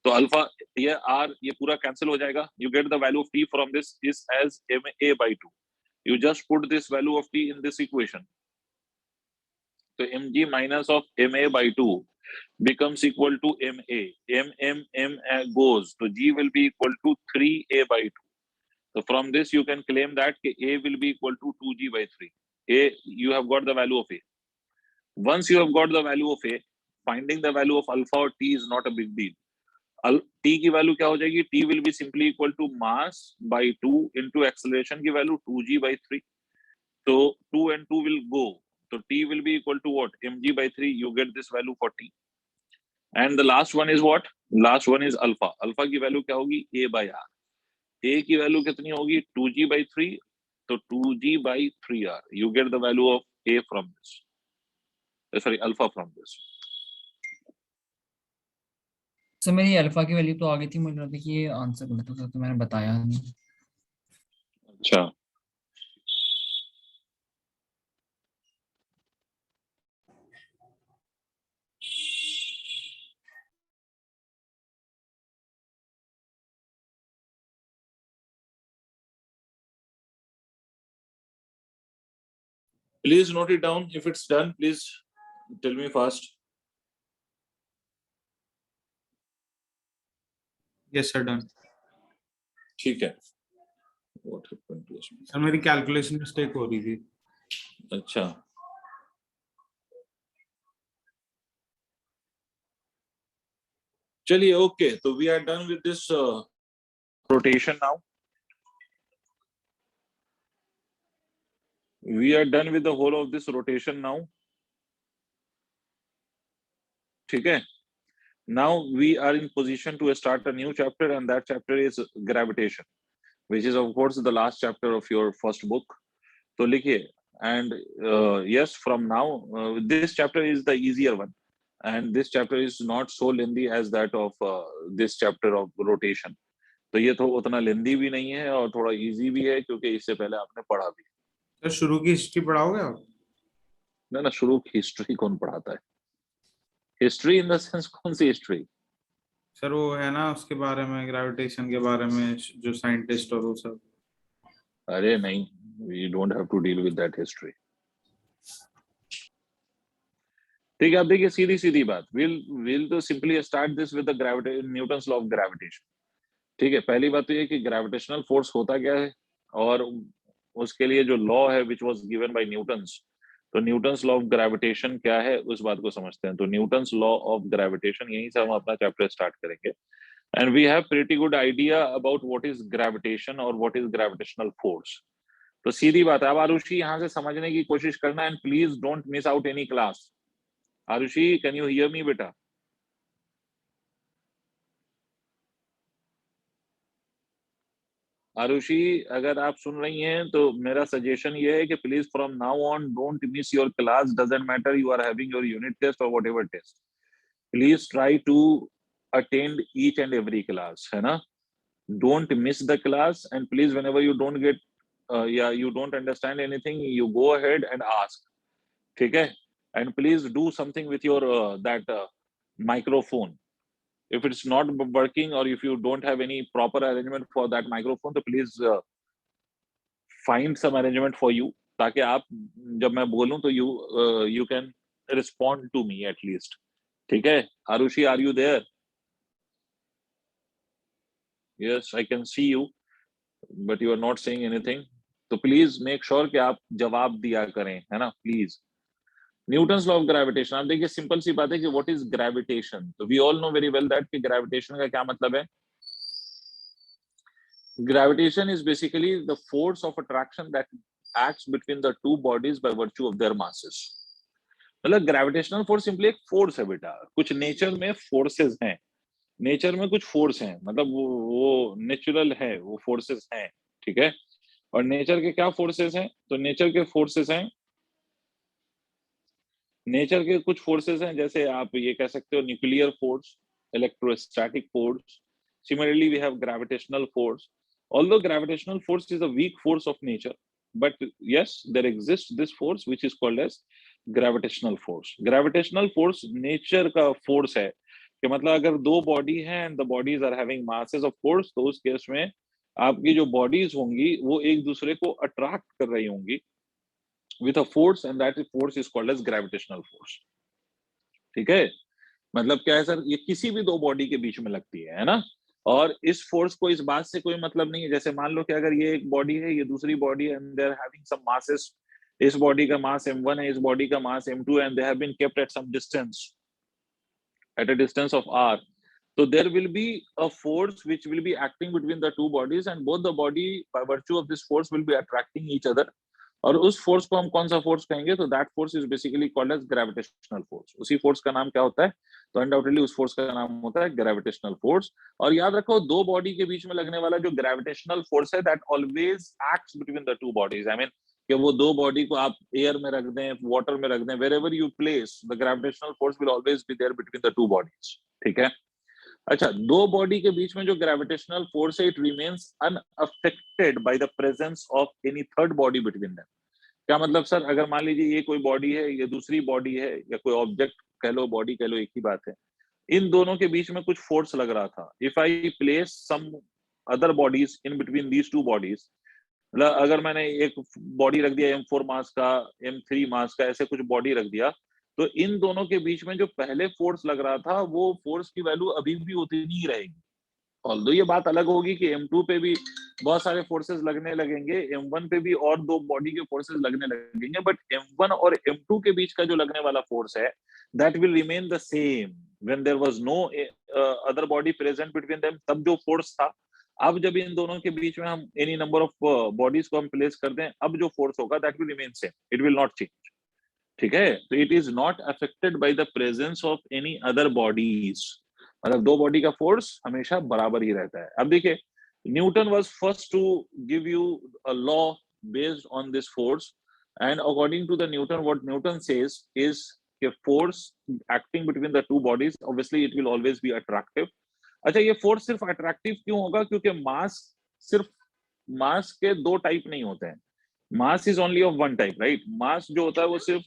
तो alpha ये r ये पूरा cancel हो जाएगा. You get the value of t from this is as ma by 2. You just put this value of t in this equation. तो mg minus of ma by 2 becomes equal to ma. m goes, so g will be equal to 3a by 2. So from this you can claim that a will be equal to 2g by 3. A, you have got the value of a. Once you have got the value of a, finding the value of alpha or t is not a big deal. T की value क्या हो जाएगी? T will be simply equal to mass by 2 into acceleration की value 2g by 3. So 2 and 2 will go. So T will be equal to what? mg by 3. You get this value for T. And the last one is what? Last one is alpha. Alpha की value क्या होगी? A by r. A की value कितनी होगी? 2g by 3. तो 2g by 3r. You get the value of A from this. Sorry, alpha from this. Sir मेरी alpha की value तो आ गई थी, मुझे लगा कि ये आंसर गलत होगा तो मैंने बताया नहीं। अच्छा, please note it down. If it's done, please tell me fast. Yes sir, done. ठीक है. What happened to us? Sir मेरी कैलकुलेशन मिस्टेक हो रही थी. अच्छा, चलिए, okay. So we are done with this rotation now. We are done with the whole of this rotation now. ठीक है. Now we are in position to start a new chapter, and that chapter is gravitation, which is of course the last chapter of your first book. तो लिखिए. And yes, from now this chapter is the easier one, and this chapter is not so lengthy as that of this chapter of rotation. तो ये तो उतना लेंदी भी नहीं है और थोड़ा इजी भी है, क्योंकि इससे पहले आपने पढ़ा भी. सर शुरू की हिस्ट्री पढ़ाओगे आप? ना शुरू की हिस्ट्री कौन पढ़ाता है? हिस्ट्री इन द सेंस कौन सी हिस्ट्री? सर वो है ना, उसके बारे में, ग्रेविटेशन के बारे में, जो साइंटिस्ट और वो सब. अरे नहीं, you don't have to deal with that history. ठीक है, अब देखिए सीधी सीधी बात. we'll तो simply start this with the gravity, Newton's law of gravitation. ठीक है, पहली बात तो ये कि ग्रेविटेशनल फोर्स होता क्या है, और उसके लिए जो लॉ है which was given by Newton's, तो न्यूटन्स लॉ ऑफ ग्रेविटेशन क्या है उस बात को समझते हैं. तो न्यूटन्स लॉ ऑफ ग्रेविटेशन, यहीं से हम अपना चैप्टर स्टार्ट करेंगे. And we have pretty good idea about what is gravitation और व्हाट इज ग्रेविटेशनल फोर्स. तो सीधी बात है. अब आरुषि यहाँ से समझने की कोशिश करना, and please don't miss out any class. Arushi, can you hear me बेटा? आरुषि, अगर आप सुन रही हैं तो मेरा सजेशन ये है कि please from now on don't miss your class. Doesn't matter you are having your unit test और whatever test, please try to attend each and every class, है ना? Don't miss the class, and please whenever you don't get you don't understand anything, you go ahead and ask. ठीक है? And please do something with your that microphone. If it's not working, or if you don't have any proper arrangement for that microphone, तो please find some arrangement for you, ताकि आप जब मैं बोलूं तो you can respond to me at least. ठीक है? Arushi, are you there? Yes, I can see you, but you are not saying anything. तो प्लीज मेक श्योर कि आप जवाब दिया करें, है ना? Please. Newton's law of gravitation, आप देखिए सिंपल सी बात है कि व्हाट इज ग्रेविटेशन. तो we all know very well that कि ग्रेविटेशन का क्या मतलब है. Gravitation is basically the force of attraction that acts between the two bodies by virtue of their masses. मतलब ग्रेविटेशनल फोर्स सिंपली एक force है बेटा. कुछ नेचर में फोर्सेस हैं, नेचर में कुछ फोर्स हैं, मतलब वो नेचुरल है, वो फोर्सेस हैं. ठीक है? और नेचर के क्या फोर्सेस हैं? तो नेचर के फोर्सेस हैं, नेचर के कुछ फोर्सेस हैं, जैसे आप ये कह सकते हो nuclear force, electrostatic force. Similarly we have gravitational force. Although gravitational force is a weak force of nature, but yes, there exist this force which is called as gravitational force. Gravitational force nature का force है कि मतलब अगर दो body है and the bodies are having masses of force, तो उस case में आपकी जो बॉडीज होंगी वो एक दूसरे को अट्रैक्ट कर रही होंगी, with a force and that force is called as gravitational force. ठीक है, मतलब क्या है सर, ये किसी भी दो बॉडी के बीच में लगती है ना, और इस फोर्स को इस बात से कोई मतलब नहीं है, जैसे मान लो कि अगर ये एक बॉडी है, ये दूसरी बॉडी है, and they are having some masses, इस बॉडी का मास m1 है, इस बॉडी का mass m2 and they have been kept at some distance, at a distance of r, so there will be a force which will be acting between the two bodies and both the body by virtue of this force will be attracting each other, और उस force को हम कौन सा force कहेंगे, तो that force is basically called as gravitational force. उसी force का नाम क्या होता है, तो अनडाउटेडली उस फोर्स का नाम होता है ग्रेविटेशनल फोर्स। और याद रखो, दो बॉडी के बीच में लगने वाला जो ग्रेविटेशनल फोर्स है, that always acts between the two bodies. I mean कि वो दो बॉडी को आप एयर में रख दें, वाटर में रख दें, wherever you place, the gravitational force will always be there between the two bodies. ठीक है, अच्छा, दो बॉडी के बीच में जो ग्रेविटेशनल फोर्स है, it remains unaffected by the presence of any third body between them. क्या मतलब सर, अगर मान लीजिए ये कोई बॉडी है, ये दूसरी बॉडी है, या कोई ऑब्जेक्ट कह लो, बॉडी कह लो, एक ही बात है, इन दोनों के बीच में कुछ फोर्स लग रहा था। If I place some other bodies in between these two bodies, मतलब अगर मैंने एक बॉडी रख दिया m4 मास का, m3 मास का, ऐसे कुछ बॉडी रख दिया, तो इन दोनों के बीच में जो पहले फोर्स लग रहा था, वो फोर्स की वैल्यू अभी भी उतनी ही रहेगी। ऑल्दो ये बात अलग होगी कि m2 पे भी बहुत सारे फोर्सेस लगने लगेंगे, m1 पे भी और दो बॉडी के फोर्सेस लगने लगेंगे, बट m1 और m2 के बीच का जो लगने वाला फोर्स है, that will remain the same when there was no other body present between them. तब जो फोर्स था, अब जब इन दोनों के बीच में हम एनी नंबर ऑफ बॉडीज को हम प्लेस कर दें, अब जो फोर्स होगा that will remain same, it will not change. ठीक है, तो it is not affected by the presence of any other bodies, मतलब दो बॉडी का फोर्स हमेशा बराबर ही रहता है। अब देखिए, Newton was first to give you a law based on this force, and according to the Newton, what Newton says is कि force acting between the two bodies, obviously it will always be attractive. अच्छा, ये force सिर्फ attractive क्यों होगा, क्योंकि मास के दो type नहीं होते हैं, mass is only of one type, right. Mass जो होता है वो सिर्फ,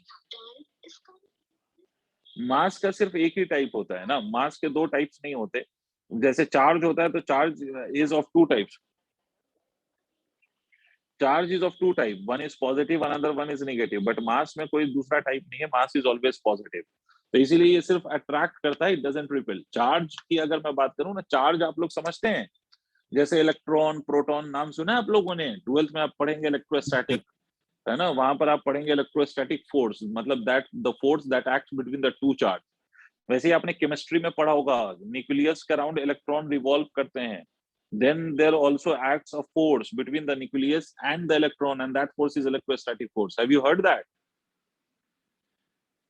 मास का सिर्फ एक ही टाइप होता है ना, मास के दो टाइप्स नहीं होते। जैसे चार्ज होता है, तो charge is of two types, charge is of two type, one is positive, another one is negative, but mass में कोई दूसरा टाइप नहीं है, मास इज ऑलवेज पॉजिटिव। तो इसीलिए ये सिर्फ अट्रैक्ट करता है, इट डजंट रिपेल। चार्ज की अगर मैं बात करूं ना, चार्ज आप लोग समझते हैं, जैसे इलेक्ट्रॉन, प्रोटॉन, नाम सुना है आप लोगों ने, 12th में आप पढ़ेंगे इलेक्ट्रोस्टैटिक, है ना, वहां पर आप पढ़ेंगे इलेक्ट्रोस्टैटिक फोर्स, मतलब that the force that acts between the to charge. वैसे ही आपने केमिस्ट्री में पढ़ा होगा, न्यूक्लियस के अराउंड इलेक्ट्रॉन रिवॉल्व करते हैं, then there also acts a force between the nucleus and the electron, and that force is electrostatic force. Have you heard that?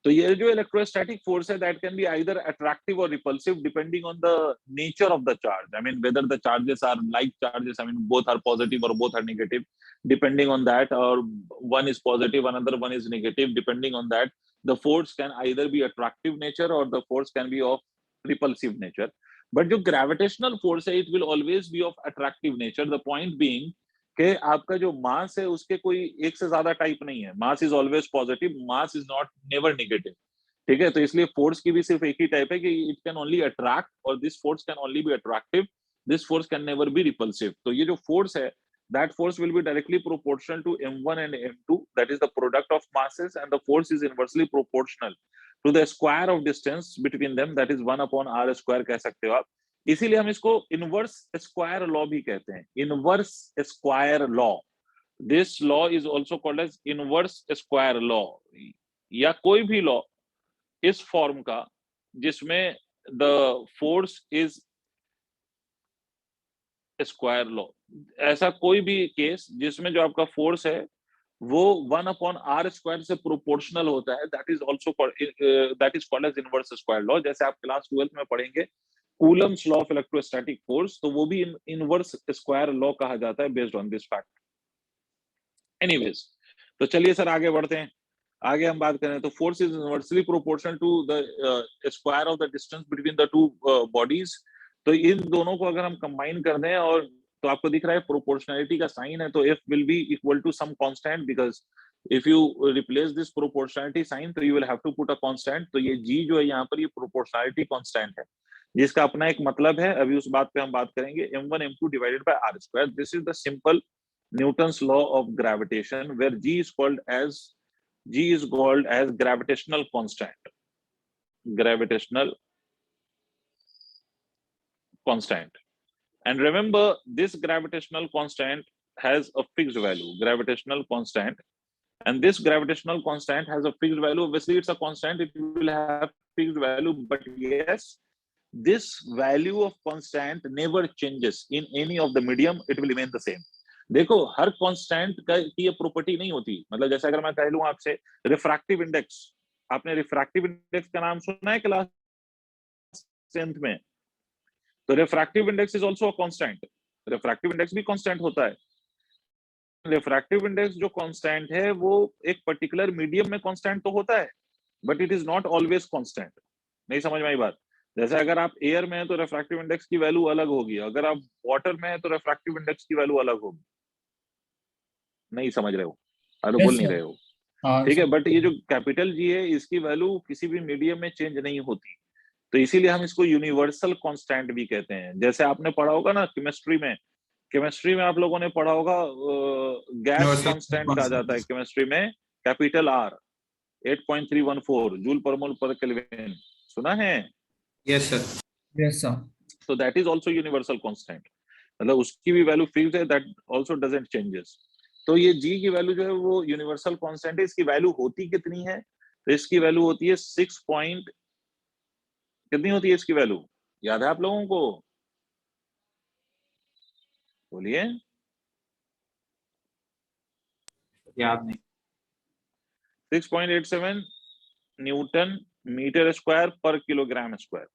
तो ये जो इलेक्ट्रोस्टैटिक फोर्स है, that can be either attractive और repulsive depending on the nature of the charge. I mean whether the charges are like charges, I mean both are positive और both are negative, depending on that, और one is positive, another one is negative, depending on that the force can either be attractive nature और the force can be of repulsive nature. But जो gravitational force है, it will always B of attractive nature. The point being कि आपका जो मास है, उसके कोई एक से ज्यादा टाइप नहीं है, mass is always positive, mass is not never negative. ठीक है, तो इसलिए फोर्स की भी सिर्फ एक ही टाइप है कि इट कैन ओनली अट्रैक्ट, और this force can only be attractive, this force can never be repulsive. तो ये जो फोर्स है, that force will be directly proportional to m1 and m2, that is the product of masses, and the force is inversely proportional to the square of distance between them, that is 1 upon r square कह सकते हो आप। इसीलिए हम इसको inverse square law भी कहते हैं, inverse square law. This law is also called as inverse square law, या कोई भी लॉ इस फॉर्म का जिसमें the force is square law. ऐसा कोई भी केस जिसमें जो आपका फोर्स है वो 1 अपॉन आर स्क्वायर से प्रोपोर्शनल होता है, that is also that is called as inverse square law. जैसे आप क्लास 12th में पढ़ेंगे Coulomb's law of electrostatic force, तो वो भी इनवर्स स्क्वायर लॉ कहा जाता है based on this fact. Anyways, तो चलिए सर आगे बढ़ते हैं। आगे हम बात करें तो force is inversely proportional to the square of the distance between the two bodies. तो इन दोनों को अगर हम कंबाइन कर दें, और तो आपको दिख रहा है प्रोपोर्शनलिटी का साइन है, तो F will be equal to some constant, because if you replace this proportionality sign, तो you will have to put a constant. तो ये G जो है यहाँ पर, ये प्रोपोर्शनलिटी कांस्टेंट है, जिसका अपना एक मतलब है, अभी उस बात पे हम बात करेंगे। m1 m2 divided by r square, this is the simple Newton's law of gravitation, where G is called as G is called as gravitational constant. Gravitational constant. And remember, this gravitational constant has a fixed value. Gravitational constant. And this gravitational constant has a fixed value. Obviously, it's a constant. It will have fixed value. But yes, this value of constant never changes in any of the medium. It will remain the same. देखो, हर constant की ये property नहीं होती. मतलब जैसे अगर मैं कह लूं आपसे रिफ्रैक्टिव इंडेक्स, आपने रिफ्रैक्टिव इंडेक्स का नाम सुना है क्लास 10th में? तो refractive index is also a constant. Refractive index भी कांस्टेंट होता है. रिफ्रैक्टिव इंडेक्स जो कांस्टेंट है वो एक पर्टिकुलर मीडियम में कांस्टेंट तो होता है, but it is not always constant. नहीं समझ में आई बात? जैसे अगर आप एयर में हैं तो रिफ्रैक्टिव इंडेक्स की वैल्यू अलग होगी, अगर आप वाटर में हैं तो रिफ्रैक्टिव इंडेक्स की वैल्यू अलग होगी. नहीं समझ रहे हो? अरे Yes, बोल नहीं sir. रहे हो? हाँ ठीक है, sir. बट ये जो कैपिटल जी है इसकी वैल्यू किसी भी मीडियम में चेंज नहीं होती, तो इसीलिए हम इसको यूनिवर्सल कांस्टेंट भी कहते हैं. जैसे आपने पढ़ा होगा ना केमिस्ट्री में आप लोगों ने पढ़ा होगा गैस Universal कांस्टेंट कहा constant. जाता है केमिस्ट्री में, कैपिटल आर 8.314 जूल पर मोल पर केल्विन. सुना है? Yes, sir. Yes, sir. So that is also universal constant. मतलब उसकी भी वैल्यू फिक्स्ड है, that also doesn't changes. तो ये g की वैल्यू जो है वो यूनिवर्सल कांस्टेंट है. इसकी वैल्यू होती कितनी है? तो इसकी वैल्यू होती है 6 पॉइंट, कितनी होती है इसकी वैल्यू? याद है आप लोगों को? बोलिए. याद नहीं. 6.87 न्यूटन मीटर स्क्वायर पर किलोग्राम स्क्वायर.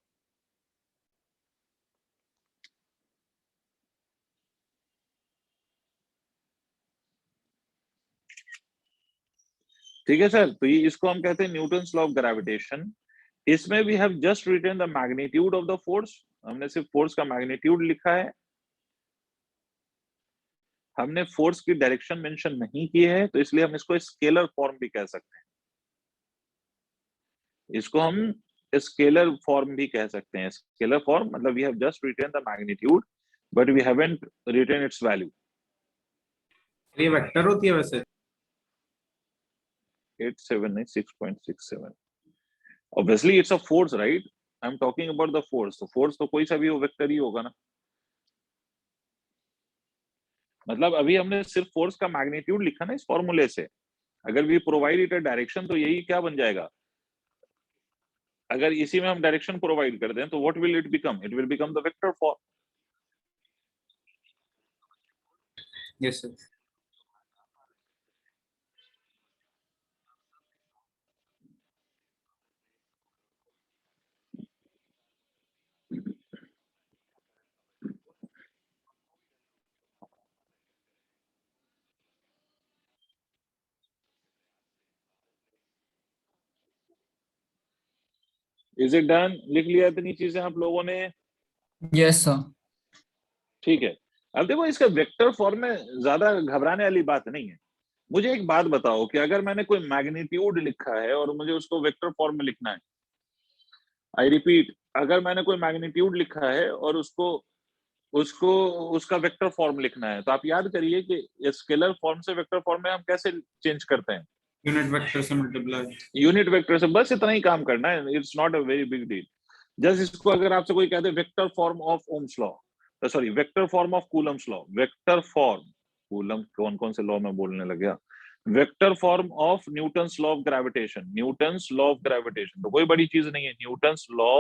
ठीक है सर. तो ये इसको हम कहते हैं न्यूटन्स लॉ ऑफ ग्रेविटेशन. इसमें we have just written the magnitude of the force. हमने सिर्फ फोर्स का मैग्नीट्यूड लिखा है, हमने फोर्स की डायरेक्शन मेंशन नहीं की है, तो इसलिए हम इसको स्केलर फॉर्म भी कह सकते हैं. इसको हम स्केलर फॉर्म भी कह सकते हैं. स्केलर फॉर्म मतलब we have just written the magnitude but we haven't written its value. ये वेक्टर होती है वैसे. 87 नहीं, 6.67. Obviously it's a force, right? I'm talking about the force. तो force तो कोई सा भी हो, वेक्टर ही होगा ना. मतलब अभी हमने सिर्फ फोर्स का मैग्नीट्यूड लिखा ना इस फॉर्मूले से. अगर we provide it a direction तो यही क्या बन जाएगा? अगर इसी में हम डायरेक्शन प्रोवाइड कर दें तो what will it become? It will become the vector form. Yes, sir. Is it done? लिख लिया इतनी चीजें आप लोगों ने? Yes, sir. ठीक है. अब देखो इसका वेक्टर फॉर्म में ज्यादा घबराने वाली बात नहीं है. मुझे एक बात बताओ कि अगर मैंने कोई मैग्नीट्यूड लिखा है और मुझे उसको वेक्टर फॉर्म में लिखना है, आई रिपीट, अगर मैंने कोई मैग्नीट्यूड लिखा है और उसको उसको उसका वेक्टर फॉर्म लिखना है, तो आप याद करिए कि स्केलर फॉर्म से वेक्टर फॉर्म में हम कैसे चेंज करते हैं? यूनिट वेक्टर से मल्टीप्लाई. यूनिट वेक्टर से. बस इतना ही काम करना है. It's not a very big deal. Just इसको अगर आपसे कोई कहते हैं vector form of Ohm's law, sorry vector form of Coulomb's law, vector form coulomb कौन कौन से लॉ में बोलने लग गया, vector form of Newton's law of gravitation. Newton's law of gravitation तो कोई बड़ी चीज नहीं है. Newton's law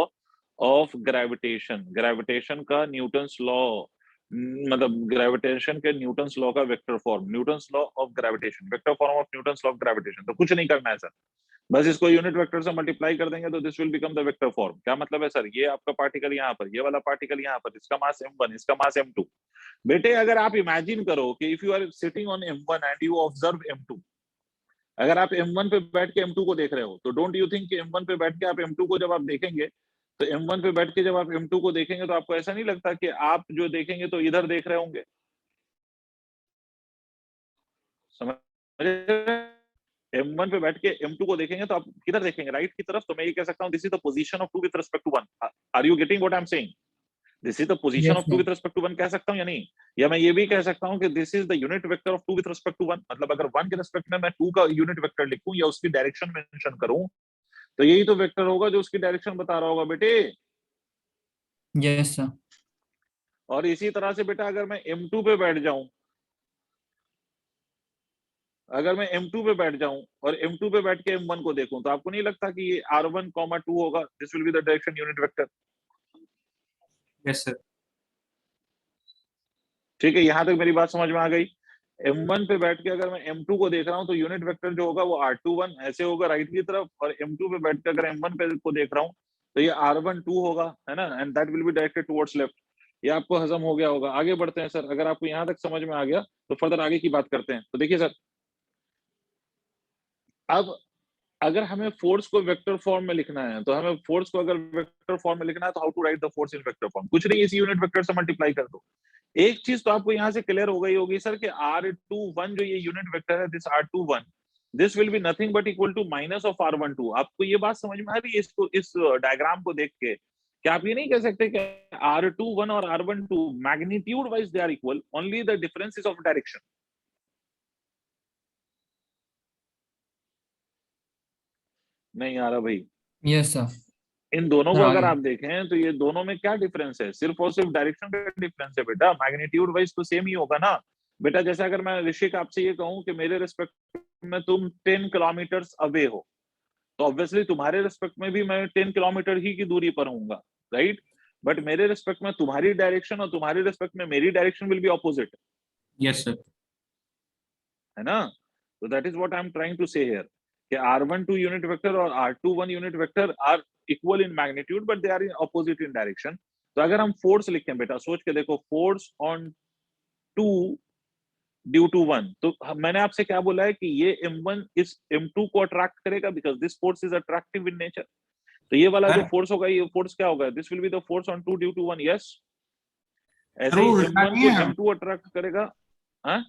of gravitation, gravitation का न्यूटन्स लॉ, मतलब ग्रेविटेशन के न्यूटन्स लॉ का vector form, Newton's law of gravitation, vector form of Newton's law of gravitation. तो कुछ नहीं करना है सर, बस इसको यूनिट वेक्टर से मल्टीप्लाई कर देंगे तो this will become the vector form. क्या मतलब है सर? ये आपका पार्टिकल यहाँ पर, ये वाला पार्टिकल यहाँ पर, इसका मास m1, इसका मास m2. बेटे अगर आप इमेजिन करो कि if you are sitting on m1 and you observe m2, अगर आप m1 पे बैठ के m2 को देख रहे हो तो डोंट यू थिंक कि m1 पे बैठ के आप m2 को जब आप देखेंगे तो m1 पे बैठ के जब आप m2 को देखेंगे तो आपको ऐसा नहीं लगता कि आप जो देखेंगे तो इधर देख रहे होंगे? समझ m1 पे बैठ के m2 को देखेंगे तो आप किधर देखेंगे? राइट की तरफ. तो मैं ये कह सकता हूं this is the position of 2 with respect to 1. Are you getting what I am saying? This is the position Yes, of two sir. With respect to one कह सकता हूँ या नहीं? या मैं ये भी कह सकता हूँ कि this is the unit vector of two with respect to one, मतलब अगर वन के रिस्पेक्ट में मैं टू का यूनिट वेक्टर लिखूं या उसकी डायरेक्शन मेंशन करूं तो यही तो वेक्टर होगा जो उसकी डायरेक्शन बता रहा होगा बेटे। Yes, sir. और इसी तरह से बेटा अगर मैं M2 पे बैठ जाऊं, अगर मैं M2 पे बैठ जाऊं और M2 पे बैठ के M1 को देखूं तो आपको नहीं लगता कि ये R1, 2 होगा? This will be the direction unit vector. Yes sir. ठीक है, यहां तक मेरी बात समझ में आ गई? M1 पे बैठ के अगर मैं M2 को देख रहा हूं तो यूनिट वेक्टर जो होगा वो R21 ऐसे होगा राइट की तरफ, और M2 पे बैठ के अगर M1 पे को देख रहा हूं तो ये R12 होगा, है ना, and that will be directed towards left. ये आपको हजम हो गया होगा। आगे बढ़ते हैं सर, अगर आपको यहां तक समझ में आ गया तो फर्दर आगे की बात करते हैं। तो देखिए सर, अब अगर हमें फोर्स को वेक्टर फॉर्म में लिखना है तो हमें फोर्स को अगर वेक्टर फॉर्म में लिखना है तो how to write the force in vector form? कुछ नहीं, इसी यूनिट वेक्टर से मल्टीप्लाई कर दो। एक चीज तो आपको यहां से क्लियर हो गई होगी सर कि R21 जो ये यूनिट वेक्टर है, this R21 this will be nothing but equal to minus of R12। आपको ये बात समझ में आ रही है इसको, इस डायग्राम को देख के? क्या आप ये नहीं कह सकते कि R21 और R12 magnitude wise they are equal, only the difference is of direction? नहीं आ रहा भाई। Yes, sir. इन दोनों सर को आ अगर गया. आप देखें तो ये दोनों में क्या डिफरेंस है? सिर्फ और सिर्फ डायरेक्शन का डिफरेंस है बेटा, मैग्नीट्यूड वाइज तो सेम ही होगा ना बेटा। जैसे अगर मैं ऋषिक आपसे ये कहूं कि मेरे रिस्पेक्ट में तुम 10 किलोमीटर अवे हो, तो ऑब्वियसली तुम्हारे रिस्पेक्ट में भी मैं 10 किलोमीटर ही की दूरी पर हूँ, राइट? बट मेरे रिस्पेक्ट में तुम्हारी डायरेक्शन और तुम्हारे रिस्पेक्ट में मेरी direction will be opposite, yes sir. है ना? तो that is what I am trying to say here कि R12 यूनिट वेक्टर और R21 unit vector are equal in magnitude but they are in opposite in direction. तो अगर हम force लिखें बेटा, सोच के देखो, फोर्स ऑन 2 ड्यू टू 1, तो मैंने आपसे क्या बोला है कि ये M1 इस M2 को अट्रैक्ट करेगा because this force is attractive in nature. तो ये वाला जो फोर्स होगा, ये फोर्स क्या होगा? This will be the force on 2 due to 1। Yes, ऐसे ही उल्टा M1 नहीं को है? M2 अट्रैक्ट करेगा। हाँ,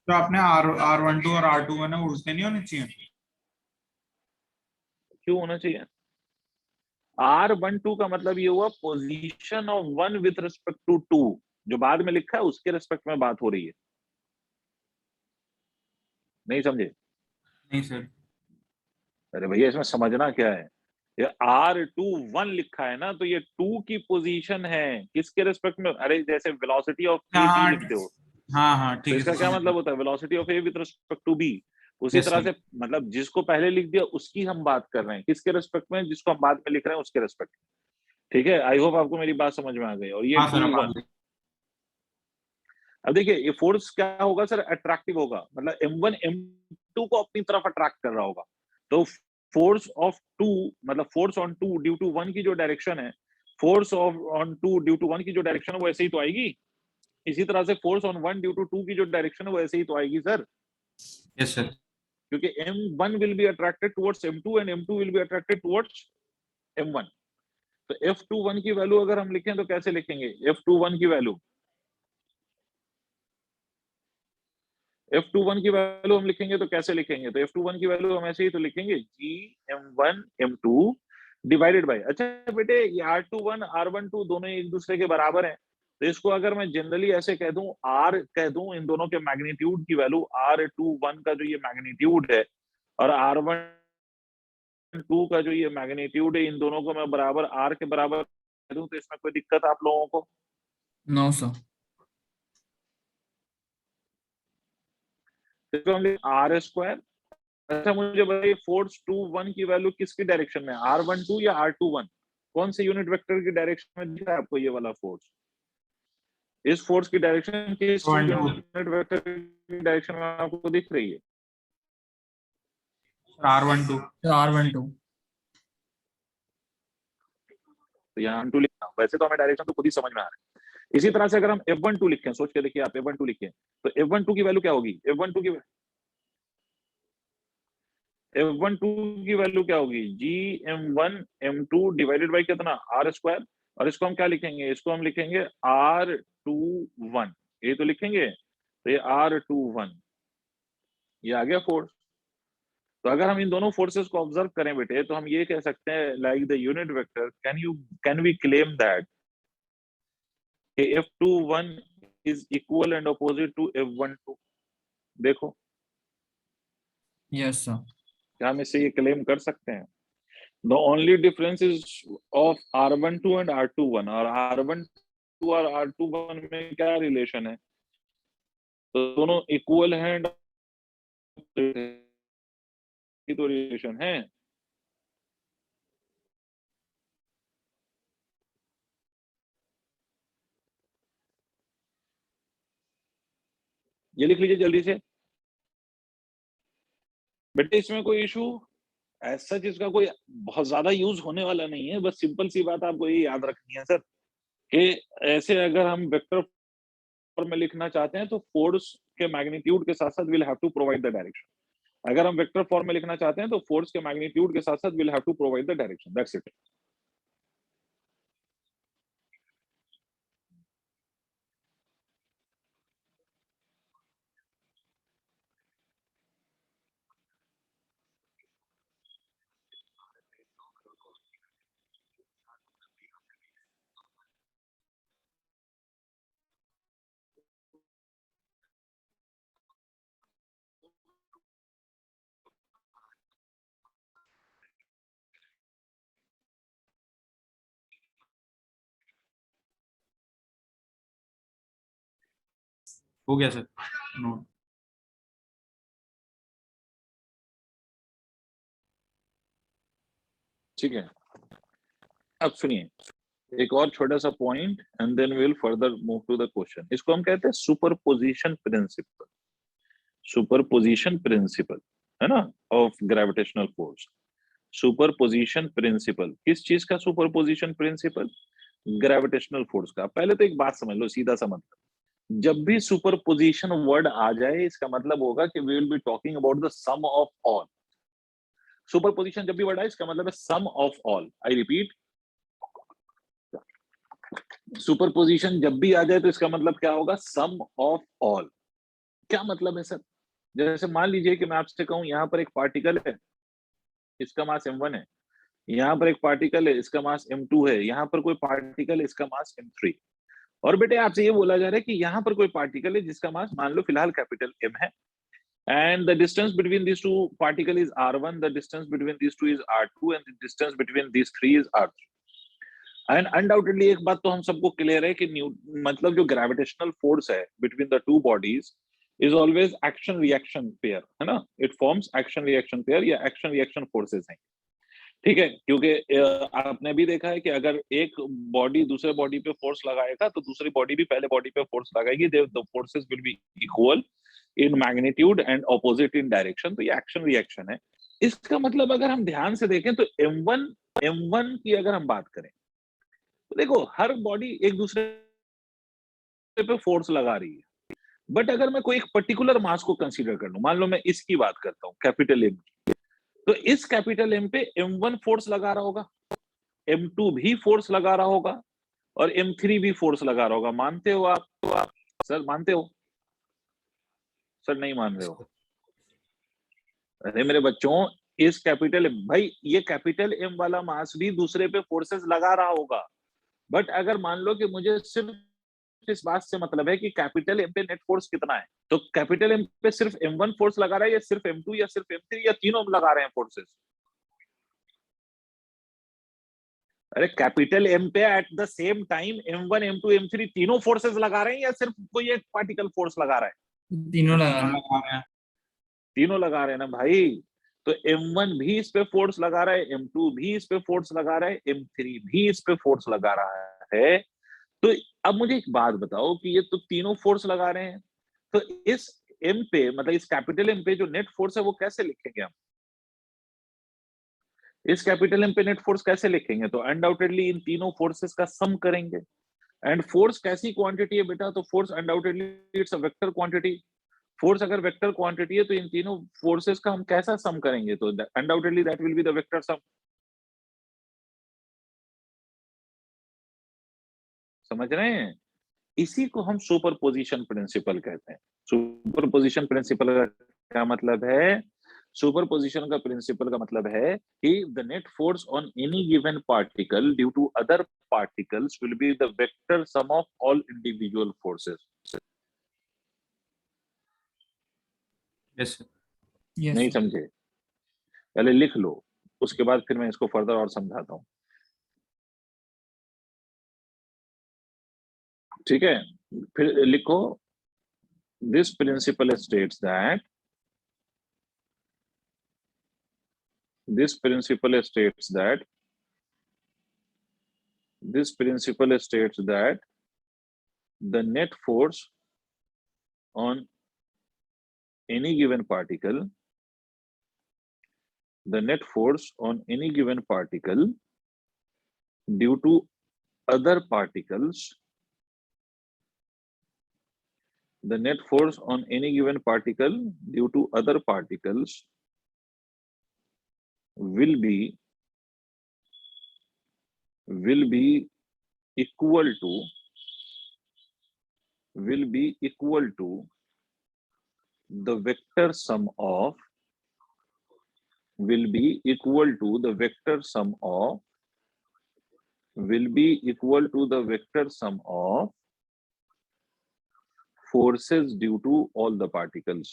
तो आपने R12 और R21 है उल्टे नहीं होने चाहिए? क्यों होना चाहिए? R12 का मतलब ये हुआ position of one with respect to two, जो बाद में लिखा है उसके रिस्पेक्ट में बात हो रही है। नहीं समझे? नहीं सर। अरे भैया, इसमें समझना क्या है? ये R21 लिखा है ना, तो ये 2 की पोजीशन है किसके रिस्पेक्ट में? अरे जैसे वेलोसिटी ऑफ ए बी हाँ लिखते हो, हाँ तो ठीक है इसका सर, क्या समझ मतलब होता है? Velocity of A with respect to B. उसी यस तरह सर। से मतलब जिसको पहले लिख दिया उसकी हम बात कर रहे हैं, किसके रिस्पेक्ट में? जिसको हम बाद में लिख रहे हैं उसके रिस्पेक्ट में। ठीक है, आई होप आपको मेरी बात समझ में आ गई। और ये हाँ सर, अब 2-1, अब देखिए ये फोर्स क्या होगा सर? अट्रैक्टिव होगा, मतलब M1 M2 को अपनी तरफ अट्रैक्ट कर रहा होगा। तो फोर्स ऑफ 2 मतलब फोर्स ऑन 2 ड्यू टू 1 की जो डायरेक्शन है, force of on 2 due to 1 की जो डायरेक्शन है वो ऐसे ही तो आएगी। इसी तरह से फोर्स ऑन 1 ड्यू टू 2 की जो डायरेक्शन है वो ऐसे ही तो आएगी सर, यस सर। क्योंकि M1 will be attracted towards M2 and M2 will be attracted towards M1। तो F21 की वैल्यू अगर हम लिखें तो कैसे लिखेंगे? F21 की वैल्यू, F21 की वैल्यू हम लिखेंगे तो कैसे लिखेंगे? तो F21 की वैल्यू हम ऐसे ही तो लिखेंगे, G M1 M2 divided bye, अच्छा बेटे ये R21 R12 दोनों एक दूसरे के बराबर हैं, तो इसको अगर मैं जनरली ऐसे कह दूं, R कह दूं इन दोनों के मैग्नीट्यूड की वैल्यू, R21 का जो ये मैग्नीट्यूड है और R12 का जो ये मैग्नीट्यूड है, इन दोनों को मैं बराबर R के बराबर कह दूं, तो इसमें कोई दिक्कत आप लोगों को? No, sir. तो हम R स्क्वायर। अच्छा मुझे बताइए, फोर्स 2-1 की वैल्यू किसकी डायरेक्शन में? R12 या R21? कौन से यूनिट वेक्टर की डायरेक्शन में दिख रहा है आपको ये वाला फोर्स? इस फोर्स की डायरेक्शन किस 1 2 यूनिट वेक्टर की डायरेक्शन में आपको दिख रही है? R12। So R12. तो यहाँ M2 लिखना, वैसे तो हमें डायरेक्शन तो खुद ही समझ में आ रहा है। इसी तरह से अगर हम F12 लिखें, सोच के देखिए आप, F12 लिखें तो F12 की वैल्यू क्या होगी? F12 की वैल्यू क्या होगी? G M1 M2 divided by कितना? R square. और इसको हम क्या लिखेंगे? इसको हम लिखेंगे R21, ये तो लिखेंगे, तो ये R21, ये आ गया फोर्स। तो अगर हम इन दोनों फोर्सेस को ऑब्जर्व करें बेटे, तो हम ये कह सकते हैं like the unit vector, can we claim that कि F21 is equal and opposite to F12? देखो यस सर। क्या हम इससे ये क्लेम कर सकते हैं? The only difference is of R12 and R21, और R12 और R21 में क्या रिलेशन है? तो दोनों इक्वल हैं, तो रिलेशन है। ये लिख लीजिए जल्दी से बेटे, इसमें कोई इशू ऐसा जिसका कोई बहुत ज्यादा यूज होने वाला नहीं है, बस सिंपल सी बात आपको ये याद रखनी है सर कि ऐसे अगर हम वेक्टर फॉर्म में लिखना चाहते हैं तो फोर्स के मैग्नीट्यूड के साथ साथ will have to provide the direction. अगर हम वेक्टर फॉर्म में लिखना चाहते हैं तो फोर्स के मैग्नीट्यूड के साथ साथ will have to provide the direction, that's it. हो गया सर नोट। ठीक है, अब सुनिए एक और छोटा सा point and then will further move to the question. इसको हम कहते हैं सुपरपोजिशन प्रिंसिपल। सुपरपोजिशन प्रिंसिपल है ना of gravitational force. Superposition principle किस चीज का सुपरपोजिशन प्रिंसिपल? ग्रेविटेशनल फोर्स का। पहले तो एक बात समझ लो, सीधा सा मतलब, जब भी सुपरपोजिशन वर्ड आ जाए इसका मतलब होगा कि we will be talking about the sum of all. Superposition जब भी वर्ड आए इसका मतलब है sum of all. I repeat, superposition जब भी आ जाए तो इसका मतलब क्या होगा? Sum of all. क्या मतलब है सर? जैसे मान लीजिए कि मैं आपसे कहूं यहां पर एक पार्टिकल है, इसका मास m1 है, यहाँ पर एक पार्टिकल है इसका मास m2 है, यहाँ पर कोई पार्टिकल है इसका मास m3, और बेटे आपसे ये बोला जा रहा है कि यहाँ पर कोई पार्टिकल है जिसका मास मान लो फिलहाल कैपिटल M है, and the distance between these two particle is r1, the distance between these two is r2, and the distance between these three is r3। And undoubtedly एक बात तो हम सबको क्लियर है कि मतलब जो ग्रेविटेशनल फोर्स है between the two bodies is always action reaction pair, है ना? It forms action reaction pair या एक्शन रिएक्शन फोर्सेस हैं, ठीक है? क्योंकि आपने भी देखा है कि अगर एक बॉडी दूसरे बॉडी पे फोर्स लगाएगा तो दूसरी बॉडी भी पहले बॉडी पे फोर्स लगाएगी, the forces will be equal in magnitude and opposite in direction. तो ये एक्शन रिएक्शन है। इसका मतलब अगर हम ध्यान से देखें तो M1 की अगर हम बात करें तो देखो हर बॉडी एक दूसरे पे फोर्स लगा रही है, बट अगर मैं कोई एक पर्टिकुलर मास को कंसीडर कर लूं, मान लो मैं इसकी बात करता हूं कैपिटल M की, तो इस कैपिटल M पे M1 फोर्स लगा रहा होगा, M2 भी फोर्स लगा रहा होगा, और M3 भी फोर्स लगा रहा होगा। मानते हो आप? सर मानते हो? सर नहीं मान रहे हो? अरे मेरे बच्चों, इस कैपिटल भाई ये कैपिटल M वाला मास भी दूसरे पे फोर्सेस लगा रहा होगा, बट अगर मान लो कि मुझे सिर्फ इस बात से मतलब है कि कैपिटल M पे नेट फोर्स कितना है, तो कैपिटल M पे सिर्फ M1 फोर्स लगा रहा है या सिर्फ M2 या सिर्फ M3 या तीनों लगा रहे हैं फोर्सेस? अरे कैपिटल M पे at the same time M1 M2 M3 तीनों फोर्सेस लगा रहे हैं या सिर्फ कोई एक पार्टिकल फोर्स लगा रहा है? तीनों लगा रहे हैं। तीनों लगा रहे हैं ना भाई। तो M1 भी इस पे फोर्स लगा रहा है, M2 भी इस पे फोर्स लगा रहा है, M3 भी इस पे फोर्स लगा रहा है। तो अब मुझे एक बात बताओ कि ये तो तीनों फोर्स लगा रहे हैं, तो इस M पे मतलब इस कैपिटल M पे जो नेट फोर्स है वो कैसे लिखेंगे हम? इस कैपिटल M पे नेट फोर्स कैसे लिखेंगे? तो अनडाउटेडली इन तीनों फोर्सेस का सम करेंगे। एंड फोर्स कैसी क्वांटिटी है बेटा? तो force undoubtedly it's a vector quantity. Force अगर वेक्टर क्वांटिटी है तो इन तीनों फोर्सेस का हम कैसा सम करेंगे? तो undoubtedly that will be the vector सम। समझ रहे हैं? इसी को हम सुपरपोजिशन प्रिंसिपल कहते हैं। सुपरपोजिशन प्रिंसिपल का क्या मतलब है? सुपरपोजिशन का प्रिंसिपल का मतलब है कि the net force on any given particle due to other particles will be the vector sum of all individual forces. Yes yes नहीं सर। समझे? पहले लिख लो, उसके बाद फिर मैं इसको फर्दर और समझाता हूँ। ठीक है, फिर लिखो, this principle states that this principle states that the net force on any given particle due to other particles will be equal to the vector sum of forces due to all the particles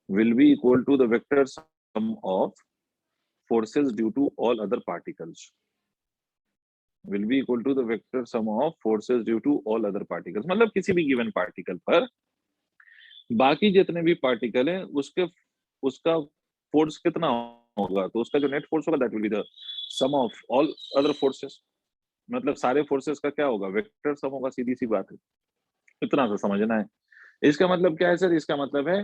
will be equal to the vector sum of forces due to all other particles मतलब किसी भी given particle पर बाकी जितने भी particle हैं उसका force कितना होगा, तो उसका जो नेट फोर्स होगा that will be the sum of all other forces. मतलब सारे फोर्सेस का क्या होगा, वेक्टर सम होगा, सीधी सी बात है। इतना सा समझना है। इसका मतलब क्या है सर? इसका मतलब है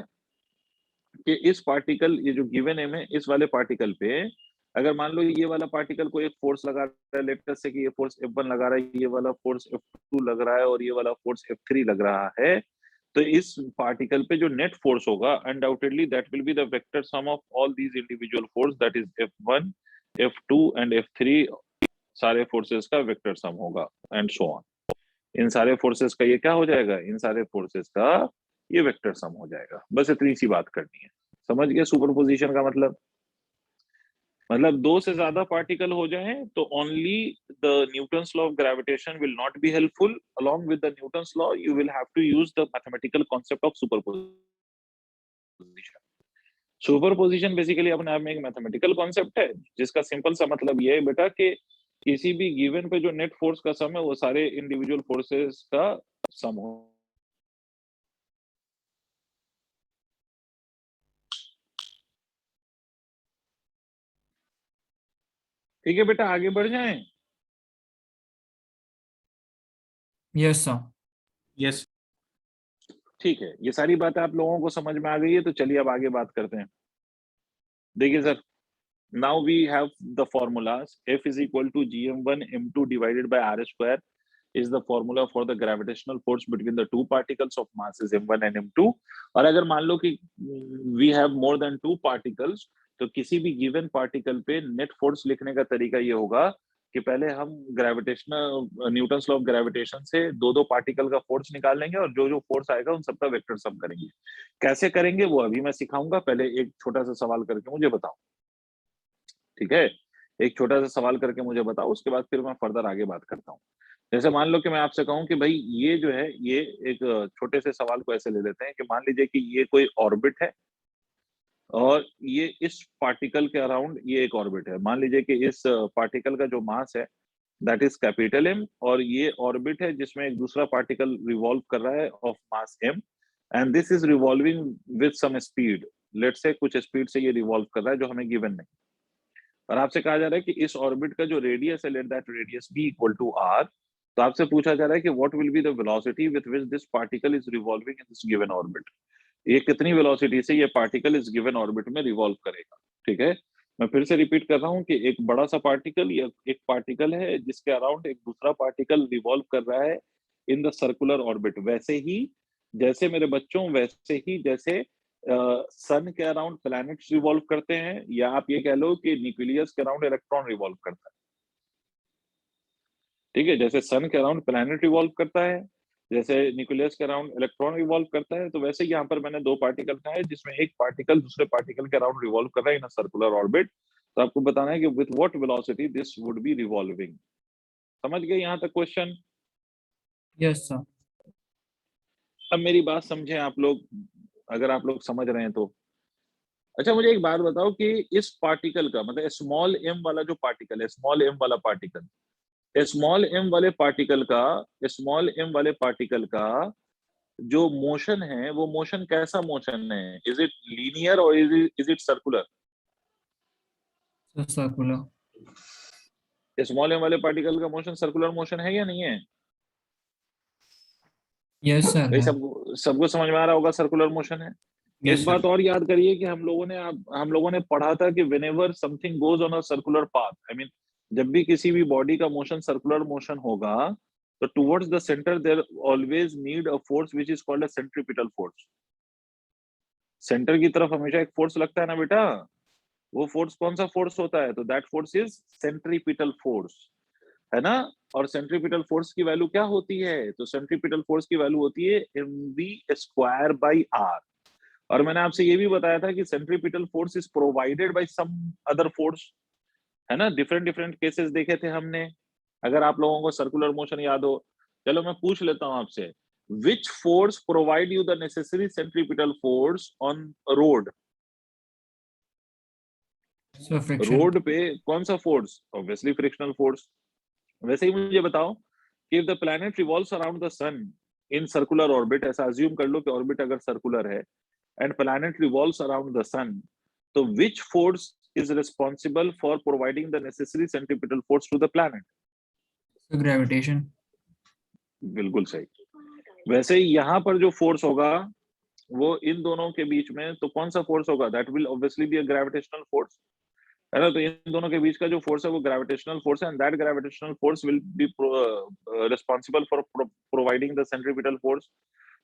कि इस पार्टिकल, ये जो गिवन एम है, इस वाले पार्टिकल पे अगर मान लो ये वाला पार्टिकल को एक फोर्स लगा रहा है, लेट अस से कि ये फोर्स F1 लगा रहा है, ये वाला फोर्स F2 लग रहा है और ये वाला फोर्स F3 लग रहा है, तो इस पार्टिकल पे जो नेट फोर्स होगा undoubtedly that will be the vector sum of all these individual force, that is F1 F2 and F3, सारे फोर्सेस का वेक्टर सम होगा एंड सो ऑन। इन सारे फोर्सेस का ये क्या हो जाएगा, इन सारे फोर्सेस का ये वेक्टर सम हो जाएगा। बस इतनी सी बात करनी है। समझ गए सुपरपोजिशन का मतलब? मतलब दो से ज्यादा पार्टिकल हो जाए तो only the Newton's law of gravitation will not be helpful, along with the Newton's law you will have to use the mathematical concept of superposition. Superposition basically अपने आप में एक मैथमेटिकल कॉन्सेप्ट है जिसका सिंपल सा मतलब ये है बेटा कि किसी भी गिवन पे जो नेट फोर्स का सम है वो सारे इंडिविजुअल फोर्सेस का सम हो। ठीक है बेटा, आगे बढ़ जाएं। Yes sir. यस ठीक है, ये सारी बातें आप लोगों को समझ में आ गई है, तो चलिए अब आगे बात करते हैं। देखिए sir, now we have the formulas. F is equal to gm1 m2 divided by r square is the formula for the gravitational force between the two particles of masses m1 and m2. और अगर मान लो कि we have more than two particles, तो किसी भी given particle पे net force लिखने का तरीका ये होगा कि पहले हम gravitational Newton's law of gravitation से दो दो पार्टिकल का फोर्स निकाल लेंगे और जो जो फोर्स आएगा उन सबका वेक्टर सम करेंगे। कैसे करेंगे वो अभी मैं सिखाऊंगा, पहले एक छोटा सा सवाल करके मुझे बताओ। ठीक है, एक छोटा सा सवाल करके मुझे बताओ, उसके बाद फिर मैं फर्दर आगे बात करता हूँ। जैसे मान लो कि मैं आपसे कहूँ कि भाई ये जो है, ये एक छोटे से सवाल को ऐसे ले लेते हैं कि मान लीजिए कि ये कोई ऑर्बिट है और ये इस पार्टिकल के अराउंड ये एक ऑर्बिट है। मान लीजिए कि इस पार्टिकल का जो मास है दैट इज कैपिटल M, और ये ऑर्बिट है जिसमें एक दूसरा पार्टिकल रिवॉल्व कर रहा है of mass M, and this is revolving with some speed. Let's say कुछ स्पीड से ये रिवॉल्व कर रहा है जो हमें गिवन नहीं, और आपसे कहा जा रहा है कि इस ऑर्बिट का जो रेडियस है, let that radius be equal to r। तो आपसे पूछा जा रहा है कि what will be the velocity with which this particle is revolving in this given orbit. ये कितनी वेलोसिटी से ये पार्टिकल इस गिवन ऑर्बिट में रिवॉल्व करेगा। ठीक है, मैं फिर से रिपीट कर रहा हूँ कि एक बड़ा सा पार्टिकल या एक पार्टिकल है जिसके अराउंड एक दूसरा पार्टिकल रिवॉल्व कर रहा है इन द सर्कुलर ऑर्बिट। वैसे ही जैसे मेरे बच्चों, वैसे ही जैसे सन के अराउंड प्लैनेट्स रिवॉल्व करते हैं, या आप ये कह लो कि न्यूक्लियस के अराउंड इलेक्ट्रॉन रिवॉल्व करता है। ठीक है, जैसे सन के अराउंड प्लैनेट रिवॉल्व करता है, जैसे न्यूक्लियस के अराउंड इलेक्ट्रॉन रिवॉल्व करता है, तो वैसे यहाँ पर मैंने दो पार्टिकल का है जिसमें एक पार्टिकल दूसरे पार्टिकल के अराउंड रिवॉल्व कर रहा है इन अ सर्कुलर ऑर्बिट। तो आपको बताना है कि with what velocity this would be revolving. समझ गए यहाँ तक क्वेश्चन? Yes sir. अब मेरी बात समझें आप लोग, अगर आप लोग समझ रहे हैं तो। अच्छा मुझे एक बात बताओ कि इस पार्टिकल का मतलब स्मॉल एम वाला जो पार्टिकल है, स्मॉल एम वाला पार्टिकल, स्मॉल एम वाले पार्टिकल का, स्मॉल एम वाले पार्टिकल का जो मोशन है वो मोशन कैसा मोशन है? इज इट लीनियर और is it circular? Circular. Small m वाले पार्टिकल का मोशन सर्कुलर मोशन है या नहीं है? यस सर भाई है। सबको समझ में आ रहा होगा सर्कुलर मोशन है। यस एक सर। बात और याद करिए कि हम लोगों ने पढ़ा था कि whenever something goes on a circular path, I mean जब भी किसी भी बॉडी का मोशन सर्कुलर मोशन होगा तो towards the centre there always need a force which is called a centripetal force. Centre की तरफ हमेशा एक फोर्स लगता है ना बेटा, वो फोर्स कौन सा फोर्स होता है? तो that force is centripetal force, है ना। और सेंट्रीपिटल फोर्स की वैल्यू क्या होती है? तो सेंट्रीपिटल फोर्स की वैल्यू होती है mv²/r। और मैंने आपसे ये भी बताया था कि centripetal force is provided by some other force, है ना। डिफरेंट डिफरेंट केसेस देखे थे हमने, अगर आप लोगों को सर्कुलर मोशन याद हो। चलो मैं पूछ लेता हूं आपसे, which force provide you the necessary centripetal force on road? Sir friction. Road पे कौन सा फोर्स? Obviously frictional force. वैसे ही मुझे बताओ कि if the planet revolves around the sun in circular orbit, ऐसा अज्यूम कर लो कि ऑर्बिट अगर सर्कुलर है and planet revolves around the sun, तो which force is responsible for providing the necessary centripetal force to the planet? Sir gravitation. बिल्कुल सही। वैसे ही यहाँ पर जो फोर्स होगा वो इन दोनों के बीच में, तो कौन सा फोर्स होगा? That will obviously be a gravitational force, है ना। तो इन दोनों के बीच का जो फोर्स है वो ग्रेविटेशनल फोर्स है, and that gravitational force will be responsible for providing the centripetal force.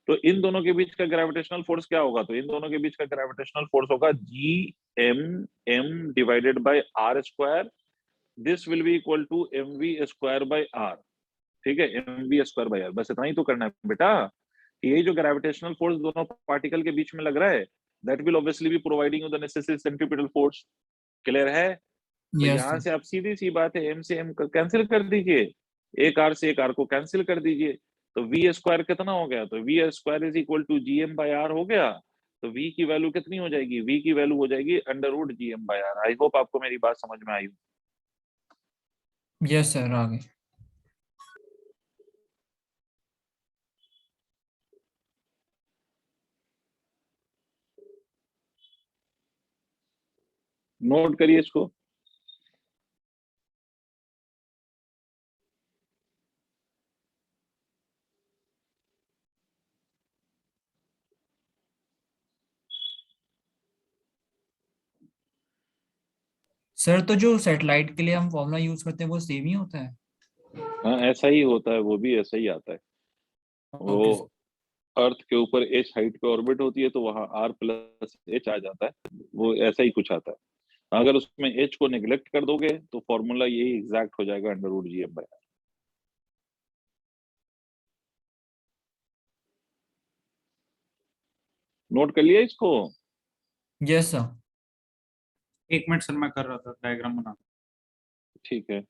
तो इन दोनों के बीच का ग्रेविटेशनल फोर्स क्या होगा? तो इन दोनों के बीच का ग्रेविटेशनल फोर्स होगा GMM divided by r²। This will be equal to mv²/r। ठीक है, mv²/r। बस इतना ही तो करना है बेटा। ये जो ग्रेविटेशनल फोर्स दोनों पार्टिकल के बीच में लग रहा है, that will obviously be providing you the necessary centripetal force. Clear है? तो यस यहाँ सर। से आप सीधी सी बात है, m से m कैंसिल कर दीजिए, एक r से एक r को कैंसिल कर दीजिए, तो v² कितना हो गया? तो v² is equal to gm/r हो गया। तो v की वैल्यू कितनी हो जाएगी? v की वैल्यू हो जाएगी √gm/r। आई होप आपको मेरी बात समझ में आई। यस सर आगे। नोट करिए इसको। सर तो जो सैटेलाइट के लिए हम फॉर्मूला यूज करते हैं वो सेम ही होता है? हाँ ऐसा ही होता है, वो भी ऐसा ही आता है। वो ओके सर। अर्थ के ऊपर h हाइट पे ऑर्बिट होती है तो वहां r+h आ जाता है, वो ऐसा ही कुछ आता है। अगर उसमें h को नेग्लेक्ट कर दोगे तो फॉर्मूला यही एग्जैक्ट हो जाएगा √gm/r। नोट कर लिया इसको? Yes sir. 1 मिनट सर, मैं कर रहा था डायग्राम बना। ठीक है।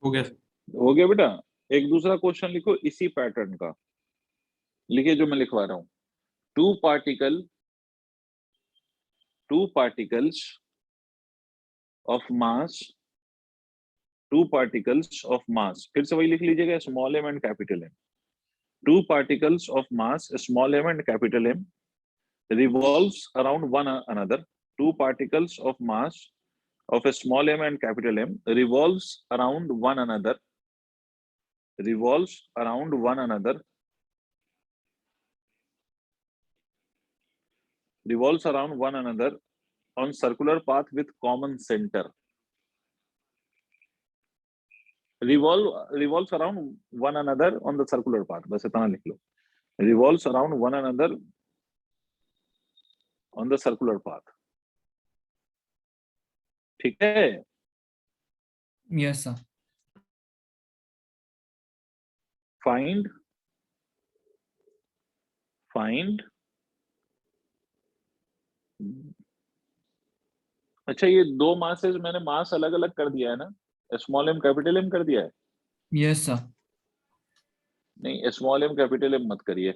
हो गया सर। हो गया बेटा। एक दूसरा क्वेश्चन लिखो इसी पैटर्न का, लिखिए जो मैं लिखवा रहा हूं। Two particles of mass, two particles of mass, फिर से वही लिख लीजिएगा, small m and capital M. Two particles of mass small m and capital M revolves around one another. Two particles of mass of a small m and capital M revolves around one another, revolves around one another, revolves around one another on circular path with common center. Revolves around one another on the circular path. बस इतना लिख लो. Revolves around one another on the circular path. ठीक है. Yes, sir. Find अच्छा, ये दो masses मैंने मास अलग अलग कर दिया है ना, स्मॉल एम कैपिटल एम कर दिया है. Yes, sir. नहीं, स्मॉल एम कैपिटल एम मत करिए,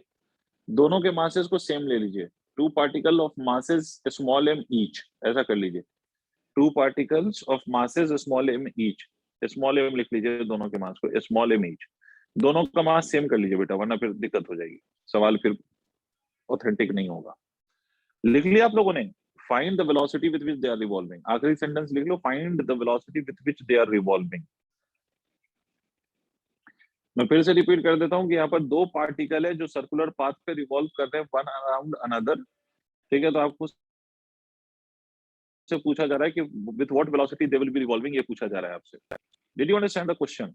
दोनों के मासेस को सेम ले लीजिए. 2 particle of masses small m each, ऐसा कर लीजिए. 2 particles of masses small m each, small m लिख लीजिए दोनों के मास को, स्मॉल एम ईच. दोनों का मास सेम कर लीजिए बेटा, वरना फिर दिक्कत हो जाएगी, सवाल फिर ऑथेंटिक नहीं होगा. लिख लिया आप लोगों ने? Find the velocity with which they are revolving. आखिरी सेंटेंस लिख लो, find the velocity with which they are revolving. मैं फिर से रिपीट कर देता हूं कि यहाँ पर दो पार्टिकल है जो सर्कुलर पाथ पे रिवॉल्व कर रहे हैं वन अराउंड अनदर. ठीक है, तो आपको से पूछा जा रहा है कि with what velocity they will be revolving, ये पूछा जा रहा है आपसे. Did you understand the question?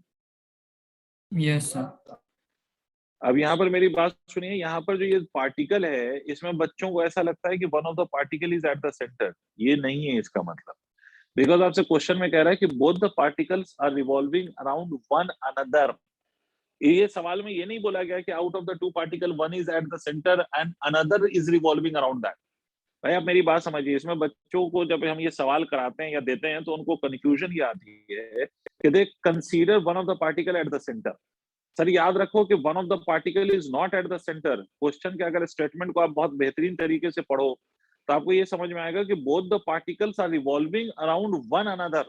Yes, sir. अब यहाँ पर मेरी बात सुनिए, यहाँ पर जो ये पार्टिकल है, इसमें बच्चों को ऐसा लगता है कि one of the particle is at the centre. ये नहीं है इसका मतलब, बिकॉज आपसे क्वेश्चन में कह रहा है कि both the particles are revolving around one another. ये सवाल में ये नहीं बोला गया कि out of the 2 particle one is at the centre and another is revolving around that. भाई आप मेरी बात समझिए, इसमें बच्चों को जब हम ये सवाल कराते हैं या देते हैं तो उनको कंफ्यूजन ये आती है कि दे consider one of the particle at the centre. Sir याद रखो कि one of the particle is not at the centre. Question के अगर स्टेटमेंट को आप बहुत बेहतरीन तरीके से पढ़ो तो आपको ये समझ में आएगा कि both the particles are revolving around one another.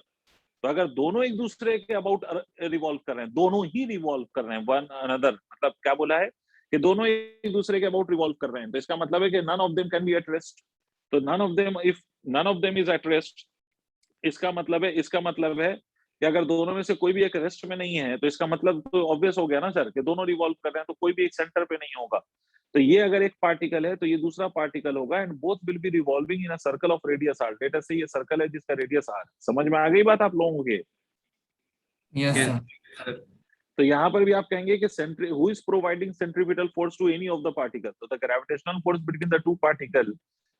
तो अगर दोनों एक दूसरे के अबाउट रिवॉल्व कर रहे हैं, दोनों ही रिवॉल्व कर रहे हैं वन अनदर, मतलब क्या बोला है कि दोनों एक दूसरे के अबाउट रिवॉल्व कर रहे हैं, तो इसका मतलब है कि none of them can be at rest. तो none of them, if none of them is at rest, इसका मतलब है कि अगर दोनों में से कोई भी एक रेस्ट में नहीं है, तो इसका मतलब तो ऑब्वियस हो गया ना सर कि दोनों रिवॉल्व कर रहे हैं, तो कोई भी एक सेंटर पे नहीं होगा. तो ये अगर एक पार्टिकल है तो ये दूसरा पार्टिकल होगा, and both will be revolving in a circle of radius r. Late us से ये सर्कल है जिसका रेडियस r. समझ में आ गई बात आप लोगों के? Yes, sir. तो यहाँ पर भी आप कहेंगे कि who is providing centripetal force to any of the particle. तो the gravitational force between the 2 particle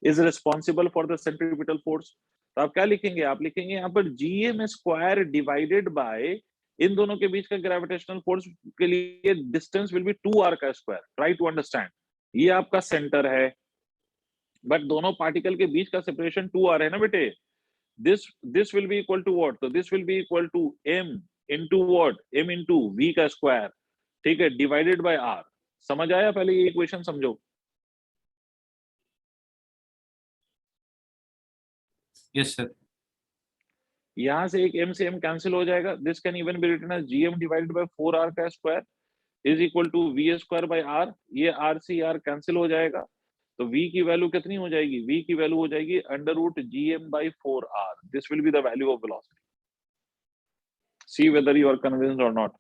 is responsible for the centripetal force. तो आप क्या लिखेंगे? आप लिखेंगे यहाँ पर gm स्क्वायर डिवाइडेड बाय, इन दोनों के बीच का ग्रेविटेशनल फोर्स के लिए डिस्टेंस विल बी 2r का स्क्वायर. Try to understand. ये आपका सेंटर है, बट दोनों पार्टिकल के बीच का सेपरेशन 2r है ना बेटे. This will be equal to what? तो this will be equal to m into what? m into v का स्क्वायर. ठीक है, डिवाइडेड बाय r. समझ आया? पहले ये इक्वेशन समझो. Yes sir. यहां से एक m से m कैंसिल हो जाएगा. This can even be written as gm divided by 4r का square is equal to v square by r. ये r से r कैंसिल हो जाएगा, तो v की वैल्यू कितनी हो जाएगी? v की वैल्यू हो जाएगी under root gm by 4r. This will be the value of velocity. See whether you are convinced or not.